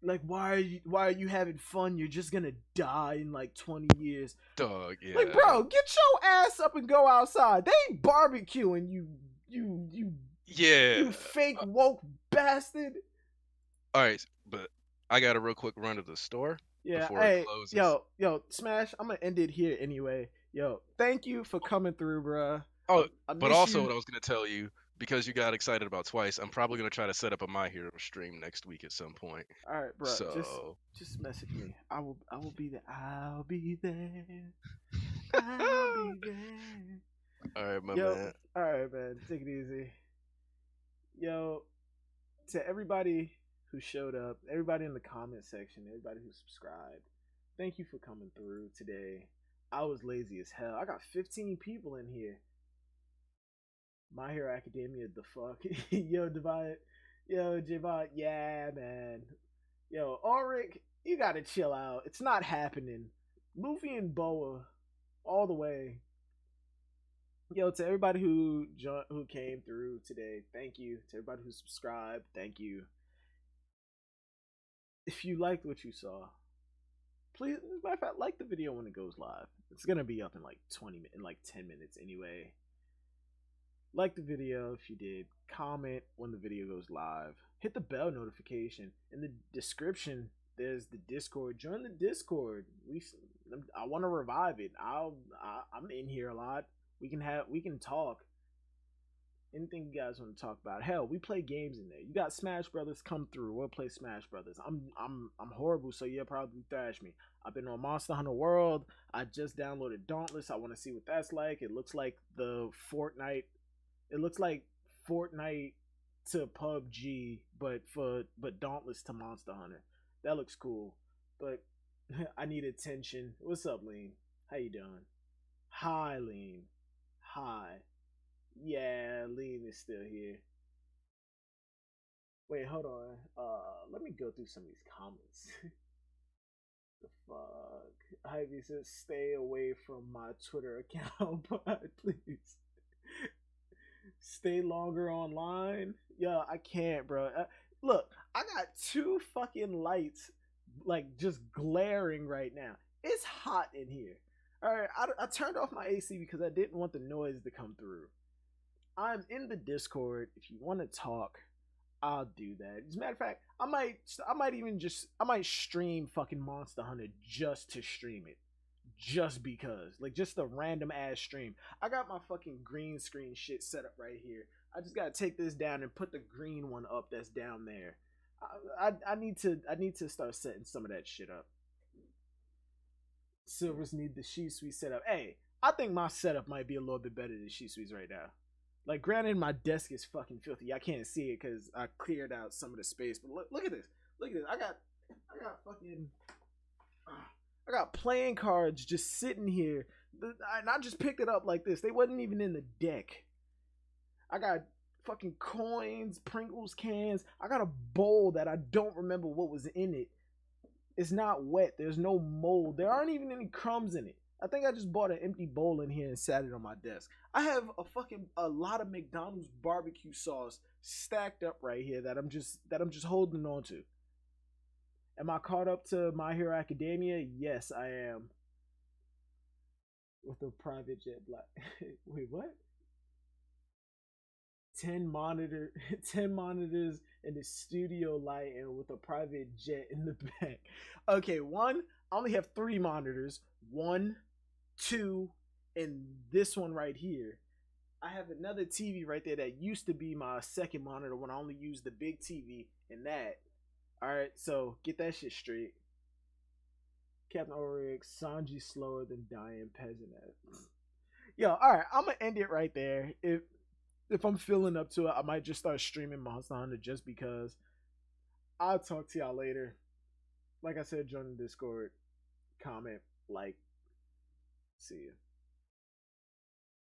why are you having fun? You're just gonna die in like 20 years. Dog, yeah. Like, bro, get your ass up and go outside. They ain't barbecuing you Yeah. you fake woke bastard. All right, but I got a real quick run to the store before it closes. Yo, Smash, I'm gonna end it here anyway. Yo, thank you for coming through, bruh. Oh, but also what I was gonna tell you, because you got excited about Twice, I'm probably gonna try to set up a My Hero stream next week at some point. All right, bro. So just message me. I will be there. I'll be there. I'll be there. All right, my man. All right, man. Take it easy. Yo, to everybody who showed up, everybody in the comment section, everybody who subscribed, thank you for coming through today. I was lazy as hell. I got 15 people in here. My Hero Academia, the fuck? Yo, Divide. Yo, Javon. Yeah, man. Yo, Ulrich, you gotta chill out. It's not happening. Luffy and Boa, all the way. Yo, to everybody who came through today, thank you. To everybody who subscribed, thank you. If you liked what you saw, please, as a matter of fact, like the video when it goes live. It's gonna be up in like 10 minutes anyway. Like the video if you did. Comment when the video goes live. Hit the bell notification. In the description, there's the Discord. Join the Discord. I want to revive it. I'm in here a lot. We can talk. Anything you guys want to talk about. Hell, we play games in there. You got Smash Brothers, come through. We'll play Smash Brothers. I'm horrible, so you'll probably thrash me. I've been on Monster Hunter World. I just downloaded Dauntless. I want to see what that's like. It looks like Fortnite to PUBG, but Dauntless to Monster Hunter. That looks cool. But I need attention. What's up, Lean? How you doing? Hi, Lean. Hi. Yeah, Lean is still here. Wait, hold on. Let me go through some of these comments. The fuck? Ivy says, stay away from my Twitter account, but please. Stay longer online. Yeah, I can't, bro. Look, I got 2 fucking lights, like, just glaring right now. It's hot in here. Alright, I turned off my AC because I didn't want the noise to come through. I'm in the Discord. If you want to talk, I'll do that. As a matter of fact, I might stream fucking Monster Hunter just to stream it. Just because. Like, just a random ass stream. I got my fucking green screen shit set up right here. I just gotta take this down and put the green one up that's down there. I need to start setting some of that shit up. Silvers need the She Suite setup. Hey, I think my setup might be a little bit better than She Suite's right now. Like, granted, my desk is fucking filthy. I can't see it because I cleared out some of the space. But look at this. Look at this. I got playing cards just sitting here. And I just picked it up like this. They wasn't even in the deck. I got fucking coins, Pringles cans. I got a bowl that I don't remember what was in it. It's not wet. There's no mold. There aren't even any crumbs in it. I think I just bought an empty bowl in here and sat it on my desk. I have a lot of McDonald's barbecue sauce stacked up right here that I'm just holding on to. Am I caught up to My Hero Academia? Yes, I am. With a private jet black. Wait, what? 10 monitors and a studio light and with a private jet in the back. Okay, I only have 3 monitors. 1, 2, and this one right here. I have another TV right there that used to be my second monitor when I only used the big TV and that. Alright, so get that shit straight. Captain Ulrich, Sanji slower than dying peasant. Yo, alright, I'm gonna end it right there. If I'm feeling up to it, I might just start streaming Monster Hunter just because. I'll talk to y'all later. Like I said, join the Discord, comment, like. See ya.